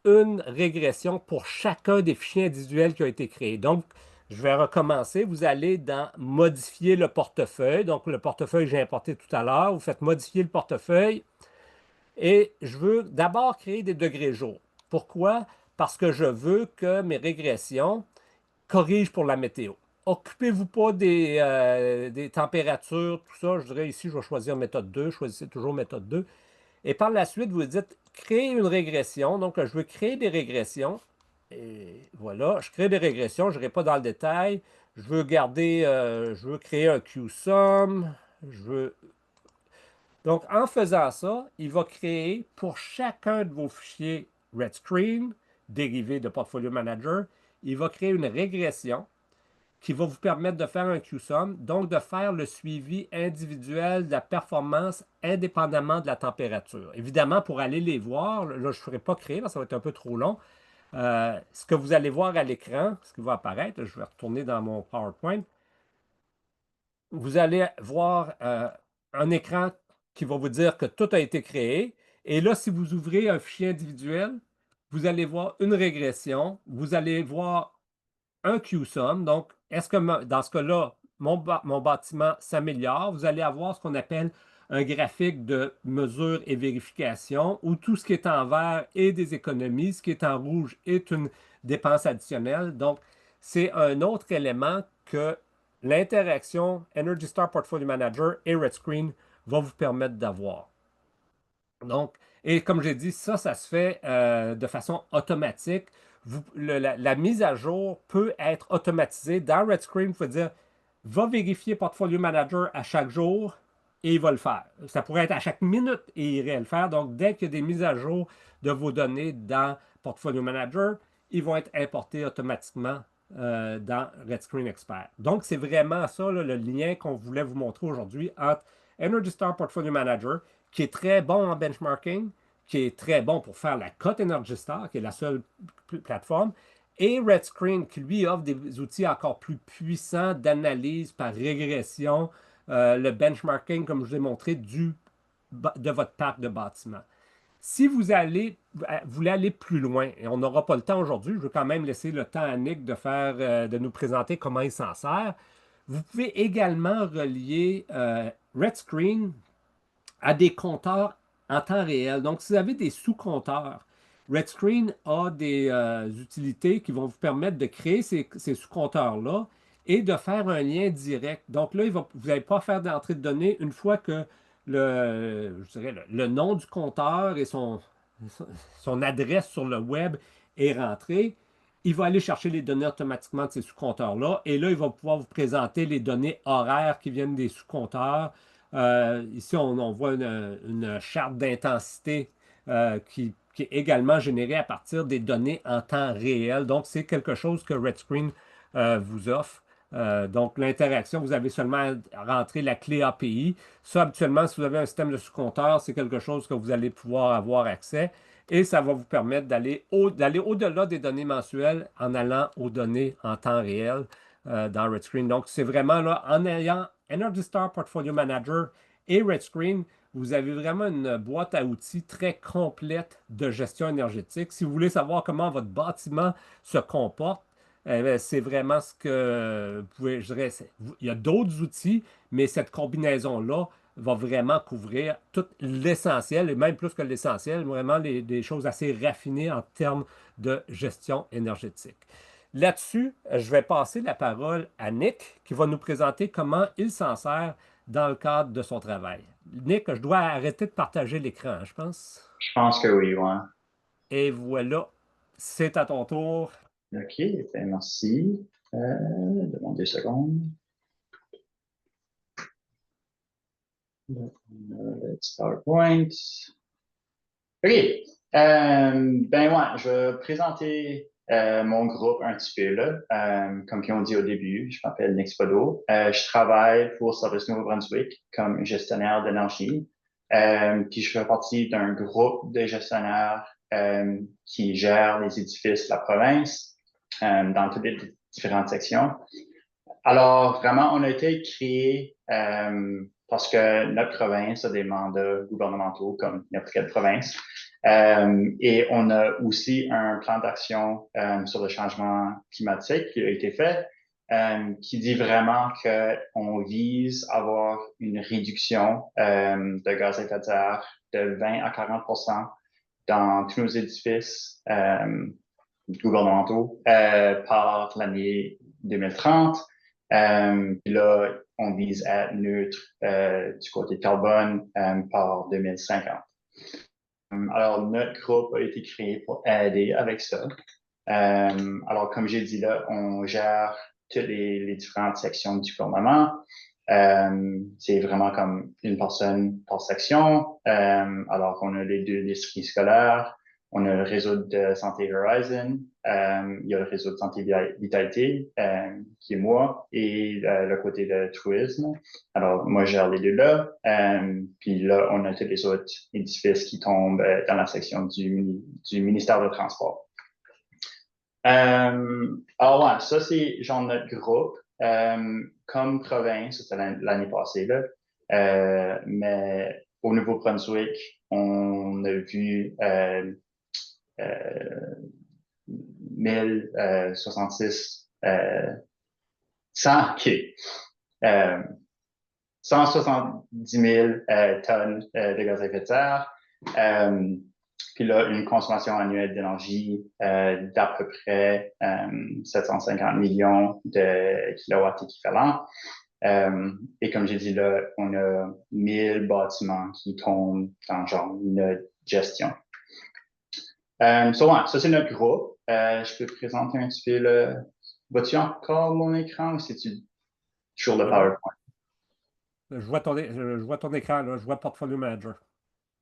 une régression pour chacun des fichiers individuels qui ont été créés. Donc, je vais recommencer. Vous allez dans Modifier le portefeuille. Donc, le portefeuille que j'ai importé tout à l'heure. Vous faites Modifier le portefeuille. Et je veux d'abord créer des degrés jours. Pourquoi? Parce que je veux que mes régressions corrigent pour la météo. Occupez-vous pas des températures, tout ça. Je dirais ici, je vais choisir méthode 2. Choisissez toujours méthode 2. Et par la suite, vous dites créer une régression. Donc, je veux créer des régressions. Et voilà, je crée des régressions. Je n'irai pas dans le détail. Je veux je veux créer un QSUM. Donc, en faisant ça, il va créer pour chacun de vos fichiers Red Screen, dérivés de Portfolio Manager, il va créer une régression qui va vous permettre de faire un QSUM, donc de faire le suivi individuel de la performance indépendamment de la température. Évidemment, pour aller les voir, là, je ne ferai pas créer, parce que ça va être un peu trop long. Ce que vous allez voir à l'écran, ce qui va apparaître, je vais retourner dans mon PowerPoint, vous allez voir un écran qui va vous dire que tout a été créé. Et là, si vous ouvrez un fichier individuel, vous allez voir une régression, vous allez voir un QSUM. Donc, est-ce que dans ce cas-là, mon bâtiment s'améliore? Vous allez avoir ce qu'on appelle un graphique de mesure et vérification où tout ce qui est en vert est des économies, ce qui est en rouge est une dépense additionnelle. Donc, c'est un autre élément que l'interaction Energy Star Portfolio Manager et RedScreen va vous permettre d'avoir. Donc, et comme j'ai dit, ça se fait de façon automatique. La mise à jour peut être automatisée. Dans RedScreen, vous pouvez dire, va vérifier Portfolio Manager à chaque jour et il va le faire. Ça pourrait être à chaque minute et il irait le faire. Donc, dès qu'il y a des mises à jour de vos données dans Portfolio Manager, ils vont être importés automatiquement dans RedScreen Expert. Donc, c'est vraiment ça là, le lien qu'on voulait vous montrer aujourd'hui entre Energy Star Portfolio Manager, qui est très bon en benchmarking, qui est très bon pour faire la cote Energy Star, qui est la seule plateforme, et RedScreen, qui lui offre des outils encore plus puissants d'analyse par régression, le benchmarking, comme je vous ai montré, de votre parc de bâtiments. Si voulez aller plus loin, et on n'aura pas le temps aujourd'hui, je veux quand même laisser le temps à Nick de nous présenter comment il s'en sert. Vous pouvez également relier RedScreen à des compteurs en temps réel. Donc, si vous avez des sous-compteurs, RedScreen a des utilités qui vont vous permettre de créer ces sous-compteurs-là et de faire un lien direct. Donc là, vous n'allez pas faire d'entrée de données une fois que je dirais le nom du compteur et son adresse sur le web est rentré. Il va aller chercher les données automatiquement de ces sous-compteurs-là. Et là, il va pouvoir vous présenter les données horaires qui viennent des sous-compteurs. Ici, on voit une charte d'intensité qui est également générée à partir des données en temps réel. Donc, c'est quelque chose que RedScreen vous offre. Donc, l'interaction, vous avez seulement à rentrer la clé API. Ça, habituellement, si vous avez un système de sous-compteur, c'est quelque chose que vous allez pouvoir avoir accès. Et ça va vous permettre d'aller au-delà des données mensuelles en allant aux données en temps réel dans RedScreen. Donc, c'est vraiment là, en ayant Energy Star Portfolio Manager et RedScreen, vous avez vraiment une boîte à outils très complète de gestion énergétique. Si vous voulez savoir comment votre bâtiment se comporte, c'est vraiment ce que vous pouvez, je dirais, il y a d'autres outils, mais cette combinaison-là va vraiment couvrir tout l'essentiel, et même plus que l'essentiel, vraiment des choses assez raffinées en termes de gestion énergétique. Là-dessus, je vais passer la parole à Nick, qui va nous présenter comment il s'en sert dans le cadre de son travail. Nick, je dois arrêter de partager l'écran, je pense. Je pense que oui, ouais. Et voilà, c'est à ton tour. OK, ben merci. Demande 2 secondes. Let's PowerPoint. OK. Ben ouais, je vais présenter mon groupe un petit peu là. Comme ils ont dit au début, je m'appelle Nick Spado. Je travaille pour Service Nouveau-Brunswick comme gestionnaire d'énergie. Puis je fais partie d'un groupe de gestionnaires qui gèrent les édifices de la province dans toutes les différentes sections. Alors, vraiment, on a été créé parce que notre province a des mandats gouvernementaux comme n'importe quelle province. Et on a aussi un plan d'action sur le changement climatique qui a été fait, qui dit vraiment qu'on vise à avoir une réduction de gaz à effet de serre de 20 à 40% dans tous nos édifices gouvernementaux par l'année 2030. Puis là, on vise à être neutre du côté carbone par 2050. Alors, notre groupe a été créé pour aider avec ça. Alors, comme j'ai dit là, on gère toutes les différentes sections du gouvernement. C'est vraiment comme une personne par section. Alors qu'on a les 2 districts scolaires, on a le réseau de santé Horizon, il y a le réseau de santé vitalité, qui est moi, et le côté de tourisme. Alors, moi, je gère les 2 là. Puis là, on a tous les autres édifices qui tombent dans la section du ministère du Transport. Alors, ouais, ça, c'est genre notre groupe. Comme province, c'était l'année passée, là. Mais au Nouveau-Brunswick, on a vu 1066 100 OK. 170 000 tonnes de gaz à effet de serre. Puis là, une consommation annuelle d'énergie d'à peu près 750 millions de kilowatts équivalents. Et comme j'ai dit là, on a 1000 bâtiments qui tombent dans genre notre gestion. Ouais, ça c'est notre groupe. Je peux te présenter un petit peu le... Vois-tu encore mon écran ou c'est-tu toujours le PowerPoint? Je vois je vois ton écran, là. Je vois Portfolio Manager.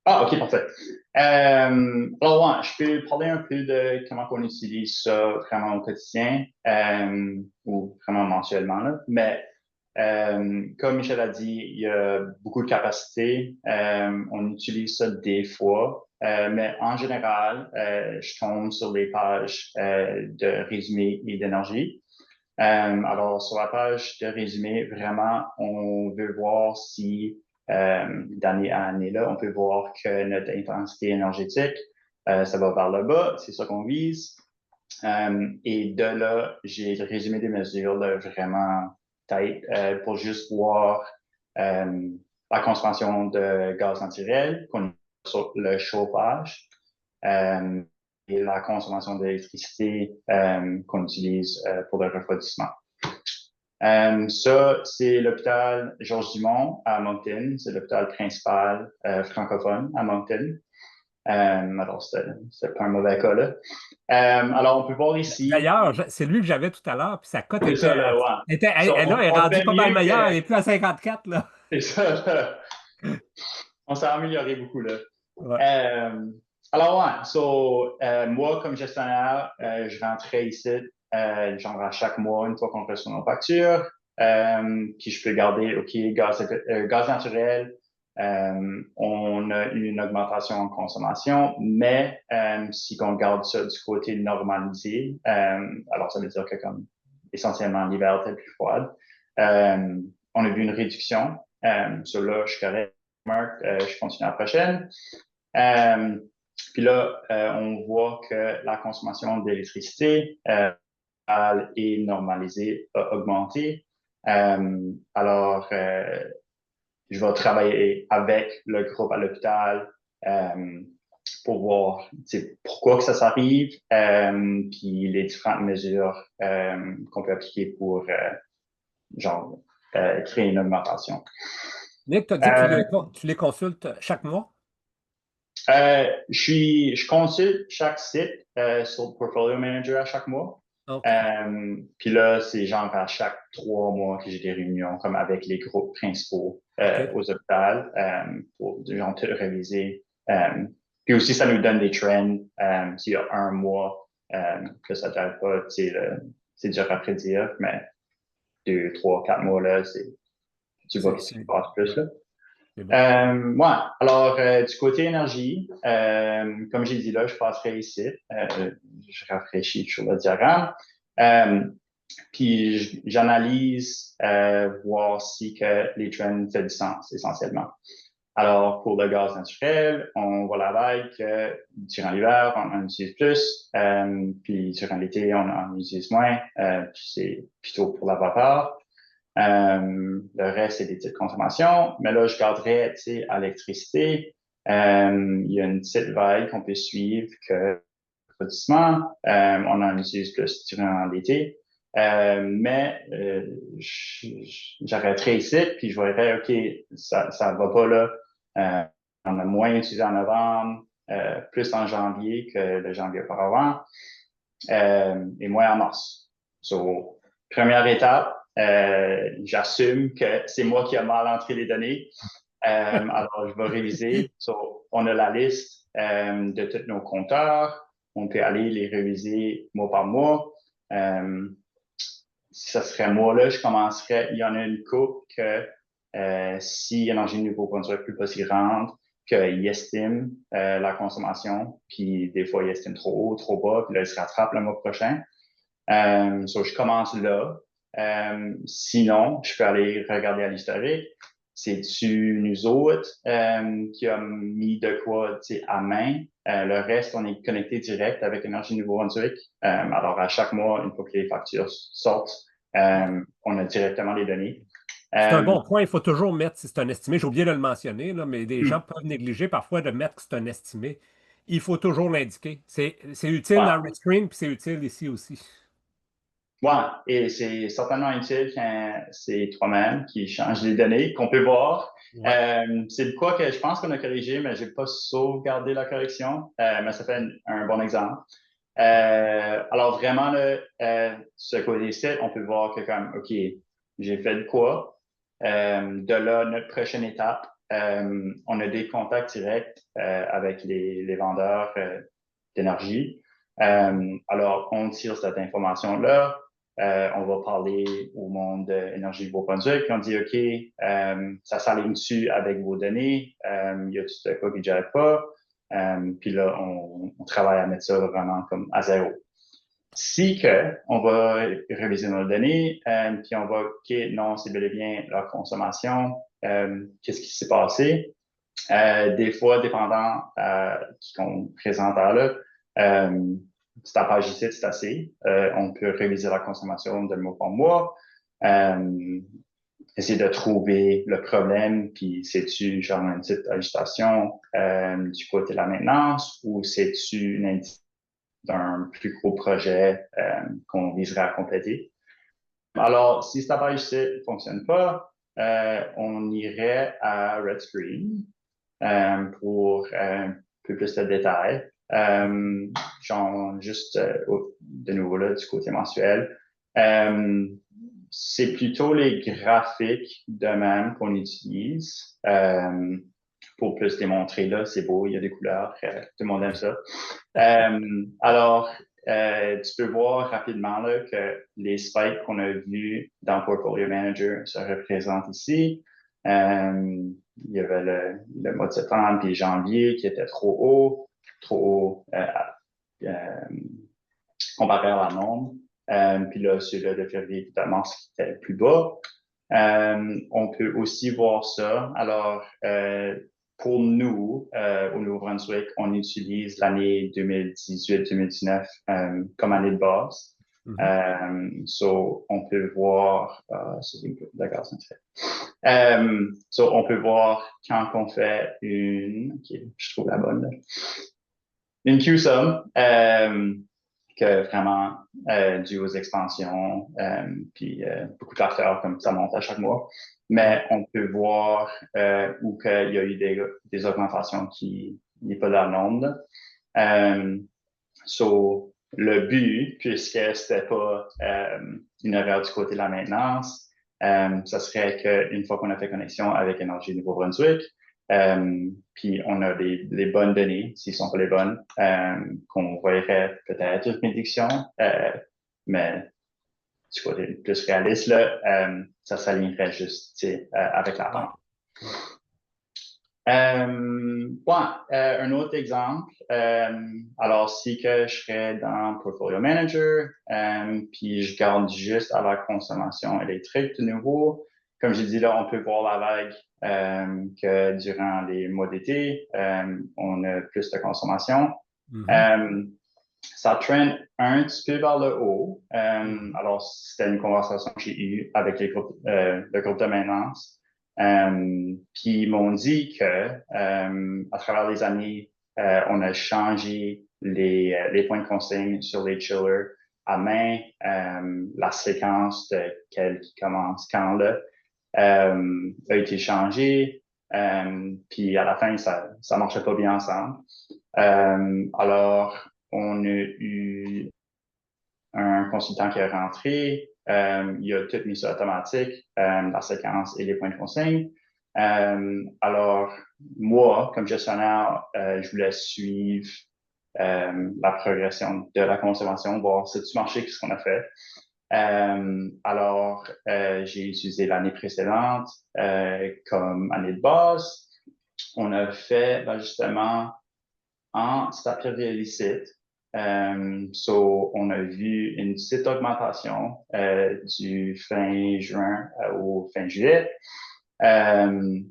Ah, OK, parfait. Alors, ouais, je peux parler un peu de comment on utilise ça vraiment au quotidien ou vraiment mensuellement, là. Mais comme Michel a dit, il y a beaucoup de capacités. On utilise ça des fois, mais en général, je tombe sur les pages de résumé et d'énergie. Alors, sur la page de résumé, vraiment, on veut voir si d'année à année, là, on peut voir que notre intensité énergétique, ça va vers le bas, c'est ça qu'on vise. Et de là, j'ai le résumé des mesures là, vraiment tight pour juste voir la consommation de gaz naturel qu'on a sur le chauffage et la consommation d'électricité qu'on utilise pour le refroidissement. Ça, c'est l'hôpital Georges Dumont à Moncton. C'est l'hôpital principal francophone à Moncton. Alors, c'est pas un mauvais cas, là. Alors, on peut voir ici. D'ailleurs, c'est lui que j'avais tout à l'heure, puis sa cote C'est était, ça, là, ouais. là, elle est On rendue fait pas mal mieux meilleure. Elle que... est plus à 54, là. C'est ça, là. On s'est amélioré beaucoup, là. Ouais. Alors, ouais. Moi, comme gestionnaire, je rentrais ici, genre à chaque mois, une fois qu'on reçoit nos factures. Puis je peux garder, OK, gaz naturel, on a eu une augmentation en consommation, mais si on garde ça du côté normalisé, alors ça veut dire que comme essentiellement l'hiver était plus froide, on a vu une réduction. Sur là, je suis correct, Marc, je continue la prochaine. Puis là, on voit que la consommation d'électricité est normalisée, a augmenté. Alors, je vais travailler avec le groupe à l'hôpital pour voir pourquoi que ça s'arrive, puis les différentes mesures qu'on peut appliquer pour créer une augmentation. Nick, tu as dit que tu les consultes chaque mois? Je consulte chaque site sur Portfolio Manager à chaque mois. Okay. Puis là, c'est genre à chaque 3 mois que j'ai des réunions comme avec les groupes principaux aux hôpitaux pour genre tout réviser. Puis aussi, ça nous donne des trends. S'il y a un mois que ça t'aide pas, c'est dur à prédire, mais 2, 3, 4 mois là, tu vois ce qui se passe plus là. Bon. Ouais, alors du côté énergie, comme j'ai dit là, je passerai ici. Je rafraîchis sur le diagramme. Puis j'analyse, voir si que les trends font du sens essentiellement. Alors pour le gaz naturel, on voit la vague que durant l'hiver, on en utilise plus, puis durant l'été, on en utilise moins. Puis c'est plutôt pour la vapeur. Le reste, c'est des petites consommations. Mais là, je garderais, tu sais, à l'électricité. Il y a une petite vague qu'on peut suivre que refroidissement. On en utilise plus durant l'été. Mais j'arrêterai ici, puis je verrai, OK, ça va pas là. On a moins utilisé en novembre, plus en janvier que le janvier auparavant, et moins en mars. So, première étape, j'assume que c'est moi qui ai mal entré les données. Alors, je vais réviser. So, on a la liste de tous nos compteurs. On peut aller les réviser mois par mois. Si ça serait moi là, je commencerais. Il y en a une couple que si Énergie Nouveau Brunswick n'est plus pas si grande, qu'il estime la consommation, puis des fois, il estime trop haut, trop bas, puis là, il se rattrape le mois prochain. So, je commence là. Sinon, je peux aller regarder à l'historique. C'est-tu nous autres qui a mis de quoi à main? Le reste, on est connecté direct avec Énergie Nouveau-Brunswick. Alors, à chaque mois, une fois que les factures sortent, on a directement les données. C'est un Euh, bon point. Il faut toujours mettre si c'est un estimé. J'ai oublié de le mentionner, là, mais des gens hmm, peuvent négliger parfois de mettre que c'est un estimé. Il faut toujours l'indiquer. C'est utile ouais. dans Red Screen, puis c'est utile ici aussi. Ouais, et c'est certainement utile quand c'est toi-même qui change les données qu'on peut voir. Ouais. C'est de quoi que je pense qu'on a corrigé, mais j'ai pas sauvegardé la correction, mais ça fait un bon exemple. Alors vraiment, là, ce côté-ci, on peut voir que comme, OK, j'ai fait de quoi? De là, notre prochaine étape, on a des contacts directs avec les vendeurs d'énergie. Alors, on tire cette information-là. On va parler au monde d'énergie Nouveau-Brunswick. On dit, OK, ça s'aligne-tu avec vos données? Y a-t-il de quoi qui ne gère pas? Puis là, on travaille à mettre ça vraiment comme à zéro. Si que on va réviser nos données, puis on va, OK, non, c'est bel et bien la consommation, qu'est-ce qui s'est passé? Des fois, dépendant qui qu'on présente là, c'est à page ici, c'est assez. On peut réviser la consommation de mois par mois. Essayer de trouver le problème, puis c'est-tu genre une petite agitation du côté de la maintenance ou c'est-tu une indication d'un plus gros projet qu'on viserait à compléter. Alors, si cette page-ci ne fonctionne pas, on irait à Red Screen pour un peu plus de détails. Genre, juste de nouveau là, du côté mensuel. C'est plutôt les graphiques de même qu'on utilise pour plus démontrer, là, c'est beau, il y a des couleurs, tout le monde aime ça. Alors, tu peux voir rapidement là, que les spikes qu'on a vus dans Portfolio Manager se représentent ici. Il y avait le mois de septembre puis janvier qui était trop haut comparé à la norme. Puis là, celui-là de février et de mars qui était plus bas. On peut aussi voir ça. Alors, pour nous, au Nouveau-Brunswick, on utilise l'année 2018-2019 comme année de base. So, on peut voir, d'accord, c'est fait. So, on peut voir quand on fait ok, je trouve la bonne, là. Une QSUM, que vraiment dû aux expansions, puis beaucoup de facteurs comme ça monte à chaque mois. Mais on peut voir où qu'il y a eu des augmentations qui n'est pas dans le nombre. So, le but, puisque c'était pas une erreur du côté de la maintenance, ça serait qu'une fois qu'on a fait connexion avec Énergie Nouveau-Brunswick, puis on a les bonnes données, s'ils sont pas les bonnes, qu'on voyerait peut-être une prédiction, mais du côté plus réaliste, là, ça s'alignerait juste avec la pente. Ouais. Un autre exemple, alors si que je serais dans Portfolio Manager, puis je garde juste à la consommation électrique de nouveau, comme j'ai dit là, on peut voir la vague que durant les mois d'été, on a plus de consommation. Ça traîne un petit peu vers le haut. Alors, c'était une conversation que j'ai eue avec le groupe de maintenance. Puis ils m'ont dit que à travers les années, on a changé les points de consigne sur les chillers à main, la séquence de quel qui commence quand là a été changée. Puis à la fin, ça marchait pas bien ensemble. Alors, on a eu un consultant qui est rentré, il a tout mis ça automatique, la séquence et les points de consigne. Alors, moi, comme gestionnaire, je voulais suivre la progression de la consommation, voir si tu marché, qu'est-ce qu'on a fait. Alors, j'ai utilisé l'année précédente comme année de base. On a fait justement en c'est-à-dire licite. So, on a vu une petite augmentation du fin juin au fin juillet. De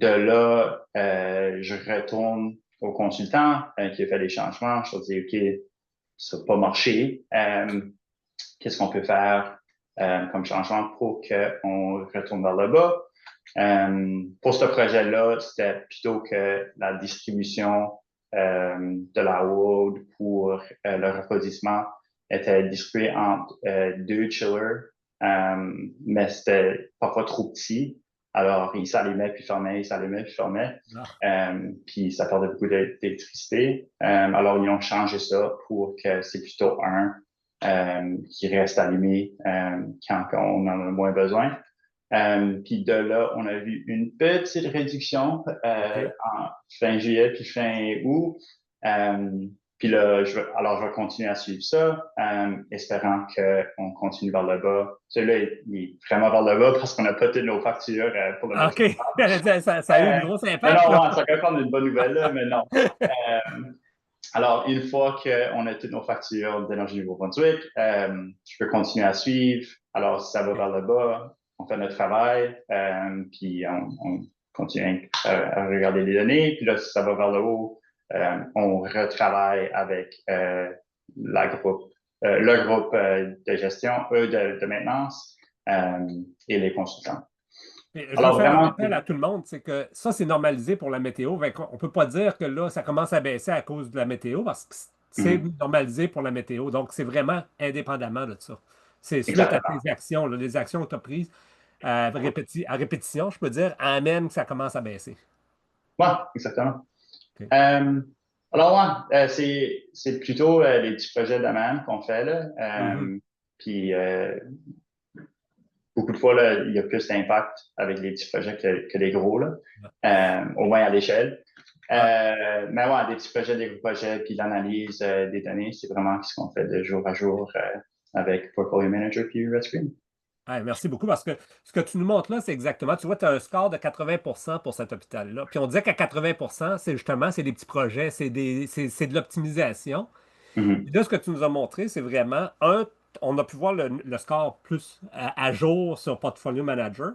là, je retourne au consultant qui a fait les changements. Je lui dis, OK, ça n'a pas marché. Qu'est-ce qu'on peut faire comme changement pour qu'on retourne vers le bas. Pour ce projet-là, c'était plutôt que la distribution de la wood pour le refroidissement était distribuée entre deux chillers, mais c'était parfois trop petit. Alors, il s'allumait puis fermait, il s'allumait puis fermait. Puis ça perdait beaucoup d'électricité. Alors, ils ont changé ça pour que c'est plutôt un qui reste allumé quand on en a moins besoin. Puis de là, on a vu une petite réduction en fin juillet puis fin août. Puis là, alors je vais continuer à suivre ça, espérant qu'on continue vers le bas. Celui-là, il est vraiment vers le bas parce qu'on n'a pas toutes nos factures pour le mois. OK. Ça a eu un gros Mais impact. non, ça peut prendre une bonne nouvelle, là, mais non. Alors, une fois qu'on a toutes nos factures d'énergie Nouveau-Brunswick, je peux continuer à suivre. Alors, si ça va vers le bas, on fait notre travail, puis on continue à regarder les données. Puis là, si ça va vers le haut, on retravaille avec le groupe de gestion, de maintenance et les consultants. Je veux faire un rappel à tout le monde, c'est que ça, c'est normalisé pour la météo. On ne peut pas dire que là, ça commence à baisser à cause de la météo parce que c'est normalisé pour la météo. Donc, c'est vraiment indépendamment de ça. C'est suite à tes actions, là, les actions que tu as prises à répétition, je peux dire, amène que ça commence à baisser. Oui, exactement. Okay. Alors, ouais, c'est plutôt les petits projets de même qu'on fait, là. Puis, beaucoup de fois, là, il y a plus d'impact avec les petits projets que les gros, là, au moins à l'échelle. Mais ouais, des petits projets, des gros projets, puis l'analyse des données, c'est vraiment ce qu'on fait de jour à jour avec Portfolio Manager puis RedScreen. Merci beaucoup parce que ce que tu nous montres là, c'est exactement, tu vois, tu as un score de 80% pour cet hôpital-là. Puis on disait qu'à 80%, c'est justement, c'est des petits projets, c'est de l'optimisation. Et là, ce que tu nous as montré, c'est vraiment, on a pu voir le score plus à jour sur Portfolio Manager.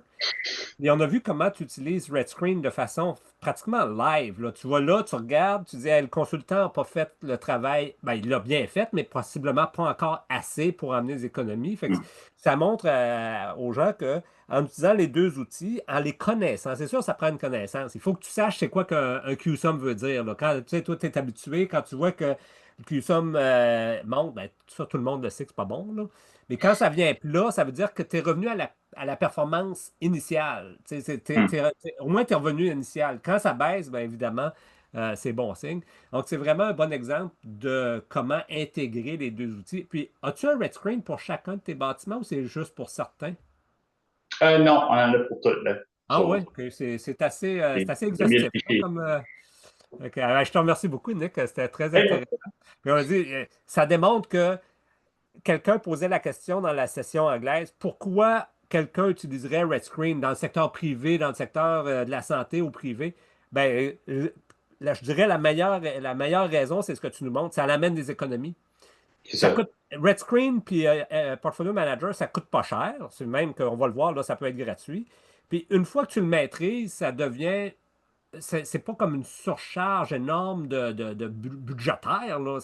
Et on a vu comment tu utilises RedScreen de façon pratiquement live. Là. Tu vois là, tu regardes, tu dis, le consultant n'a pas fait le travail. Ben, il l'a bien fait, mais possiblement pas encore assez pour amener des économies. Fait que ça montre aux gens qu'en utilisant les deux outils, en les connaissant, c'est sûr, ça prend une connaissance. Il faut que tu saches c'est quoi qu'un QSUM veut dire. Là. Quand tu sais, toi, tu es habitué, quand tu vois que le QSUM monte, ben, ça, tout le monde le sait que c'est pas bon. Là. Mais quand ça vient plat, ça veut dire que tu es revenu à la performance initiale. Au moins, tu es revenu initial. Quand ça baisse, bien évidemment, c'est bon signe. Donc, c'est vraiment un bon exemple de comment intégrer les deux outils. Puis, as-tu un RedScreen pour chacun de tes bâtiments ou c'est juste pour certains? Non, on en a pour toutes. Ah oui, c'est assez exhaustif. Je te remercie beaucoup, Nick. C'était très intéressant. Puis on dit, ça démontre que quelqu'un posait la question dans la session anglaise, pourquoi quelqu'un utiliserait RedScreen dans le secteur privé, dans le secteur de la santé ou privé? Ben, là, je dirais la meilleure raison, c'est ce que tu nous montres, ça amène des économies. Ça coûte, RedScreen puis Portfolio Manager, ça coûte pas cher. C'est même qu'on va le voir, là, ça peut être gratuit. Puis une fois que tu le maîtrises, ça devient c'est pas comme une surcharge énorme de budgétaire. Là.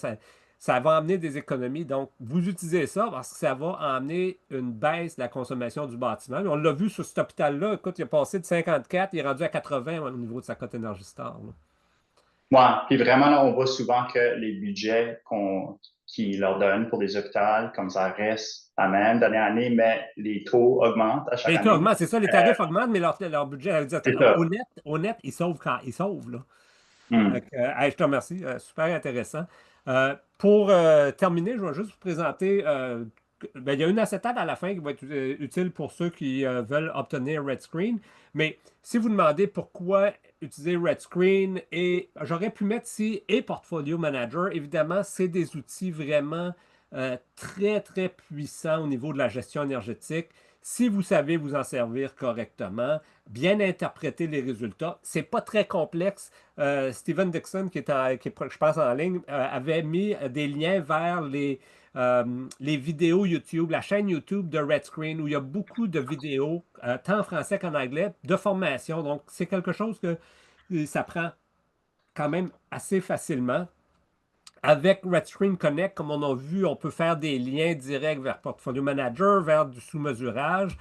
Ça va amener des économies. Donc, vous utilisez ça parce que ça va amener une baisse de la consommation du bâtiment. Mais on l'a vu sur cet hôpital-là. Écoute, il est passé de 54, il est rendu à 80 au niveau de sa cote Energy Star. Oui, puis vraiment, là, on voit souvent que les budgets qu'ils leur donnent pour des hôpitaux, comme ça reste la même d'année en année, mais les taux augmentent à chaque année. Les taux augmentent, c'est ça, les tarifs augmentent, mais leur budget, au net, ils sauvent quand ils sauvent. Là. Je te remercie, super intéressant. Pour terminer, je vais juste vous présenter. Il y a une acétate à la fin qui va être utile pour ceux qui veulent obtenir RedScreen. Mais si vous demandez pourquoi utiliser RedScreen, et j'aurais pu mettre ici et Portfolio Manager, évidemment, c'est des outils vraiment très, très puissants au niveau de la gestion énergétique. Si vous savez vous en servir correctement, bien interpréter les résultats, c'est pas très complexe. Steven Dixon, qui est, je pense, en ligne, avait mis des liens vers les vidéos YouTube, la chaîne YouTube de RedScreen, où il y a beaucoup de vidéos, tant en français qu'en anglais, de formation. Donc, c'est quelque chose que ça prend quand même assez facilement. Avec RedScreen Connect, comme on a vu, on peut faire des liens directs vers Portfolio Manager, vers du sous-mesurage.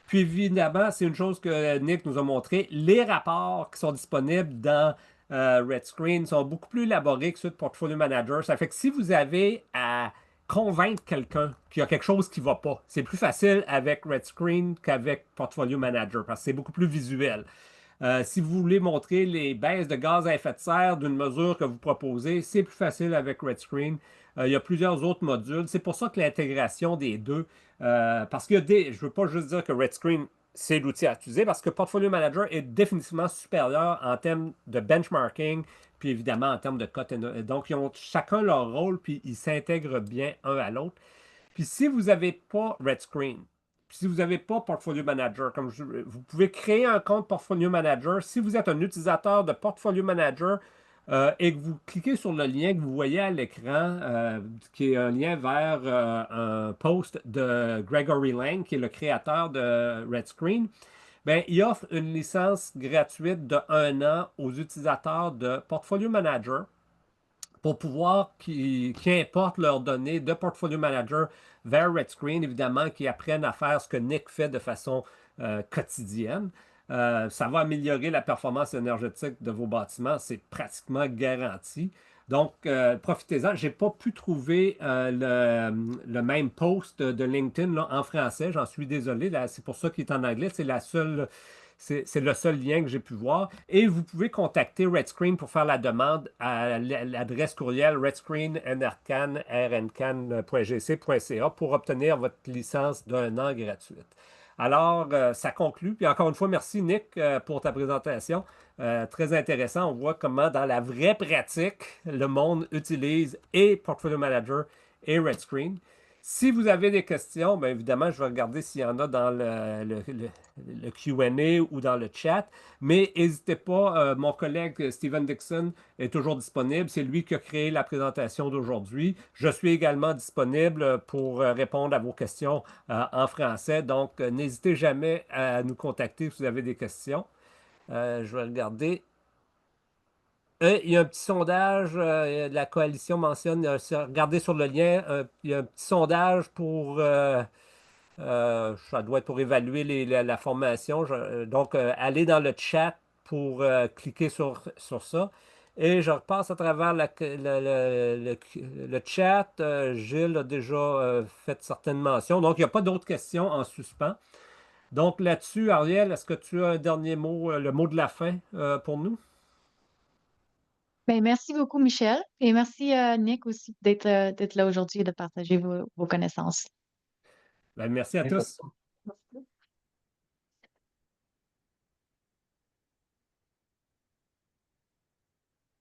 Puis évidemment, c'est une chose que Nick nous a montré, les rapports qui sont disponibles dans RedScreen sont beaucoup plus élaborés que ceux de Portfolio Manager. Ça fait que si vous avez à convaincre quelqu'un qu'il y a quelque chose qui ne va pas, c'est plus facile avec RedScreen qu'avec Portfolio Manager parce que c'est beaucoup plus visuel. Si vous voulez montrer les baisses de gaz à effet de serre d'une mesure que vous proposez, c'est plus facile avec RedScreen. Il y a plusieurs autres modules. C'est pour ça que l'intégration des deux, parce que je ne veux pas juste dire que RedScreen, c'est l'outil à utiliser, parce que Portfolio Manager est définitivement supérieur en termes de benchmarking, puis évidemment en termes de cote. Donc, ils ont chacun leur rôle, puis ils s'intègrent bien un à l'autre. Puis si vous n'avez pas RedScreen, puis si vous n'avez pas Portfolio Manager, vous pouvez créer un compte Portfolio Manager. Si vous êtes un utilisateur de Portfolio Manager et que vous cliquez sur le lien que vous voyez à l'écran, qui est un lien vers un post de Gregory Lang, qui est le créateur de RedScreen, ben, il offre une licence gratuite de 1 an aux utilisateurs de Portfolio Manager pour pouvoir qui importent leurs données de Portfolio Manager vers RedScreen, évidemment, qui apprennent à faire ce que Nick fait de façon quotidienne. Ça va améliorer la performance énergétique de vos bâtiments, c'est pratiquement garanti. Donc, profitez-en. Je n'ai pas pu trouver le même post de LinkedIn là, en français. J'en suis désolé. C'est pour ça qu'il est en anglais. C'est le seul lien que j'ai pu voir. Et vous pouvez contacter RedScreen pour faire la demande à l'adresse courriel redscreen.rncan.gc.ca pour obtenir votre licence d'1 an gratuite. Alors, ça conclut. Puis encore une fois, merci Nick pour ta présentation. Très intéressant. On voit comment dans la vraie pratique, le monde utilise et Portfolio Manager et RedScreen. Si vous avez des questions, bien évidemment, je vais regarder s'il y en a dans le Q&A ou dans le chat. Mais n'hésitez pas, mon collègue Steven Dixon est toujours disponible. C'est lui qui a créé la présentation d'aujourd'hui. Je suis également disponible pour répondre à vos questions en français. Donc, n'hésitez jamais à nous contacter si vous avez des questions. Je vais regarder. Il y a un petit sondage, de la coalition mentionne, regardez sur le lien, il y a un petit sondage pour, ça doit être pour évaluer la formation. Donc, allez dans le chat pour cliquer sur ça. Et je repasse à travers le chat. Gilles a déjà fait certaines mentions. Donc, il n'y a pas d'autres questions en suspens. Donc, là-dessus, Ariel, est-ce que tu as un dernier mot, le mot de la fin pour nous? Ben, merci beaucoup, Michel. Et merci, Nick, aussi d'être là aujourd'hui et de partager vos connaissances. Ben, merci à tous.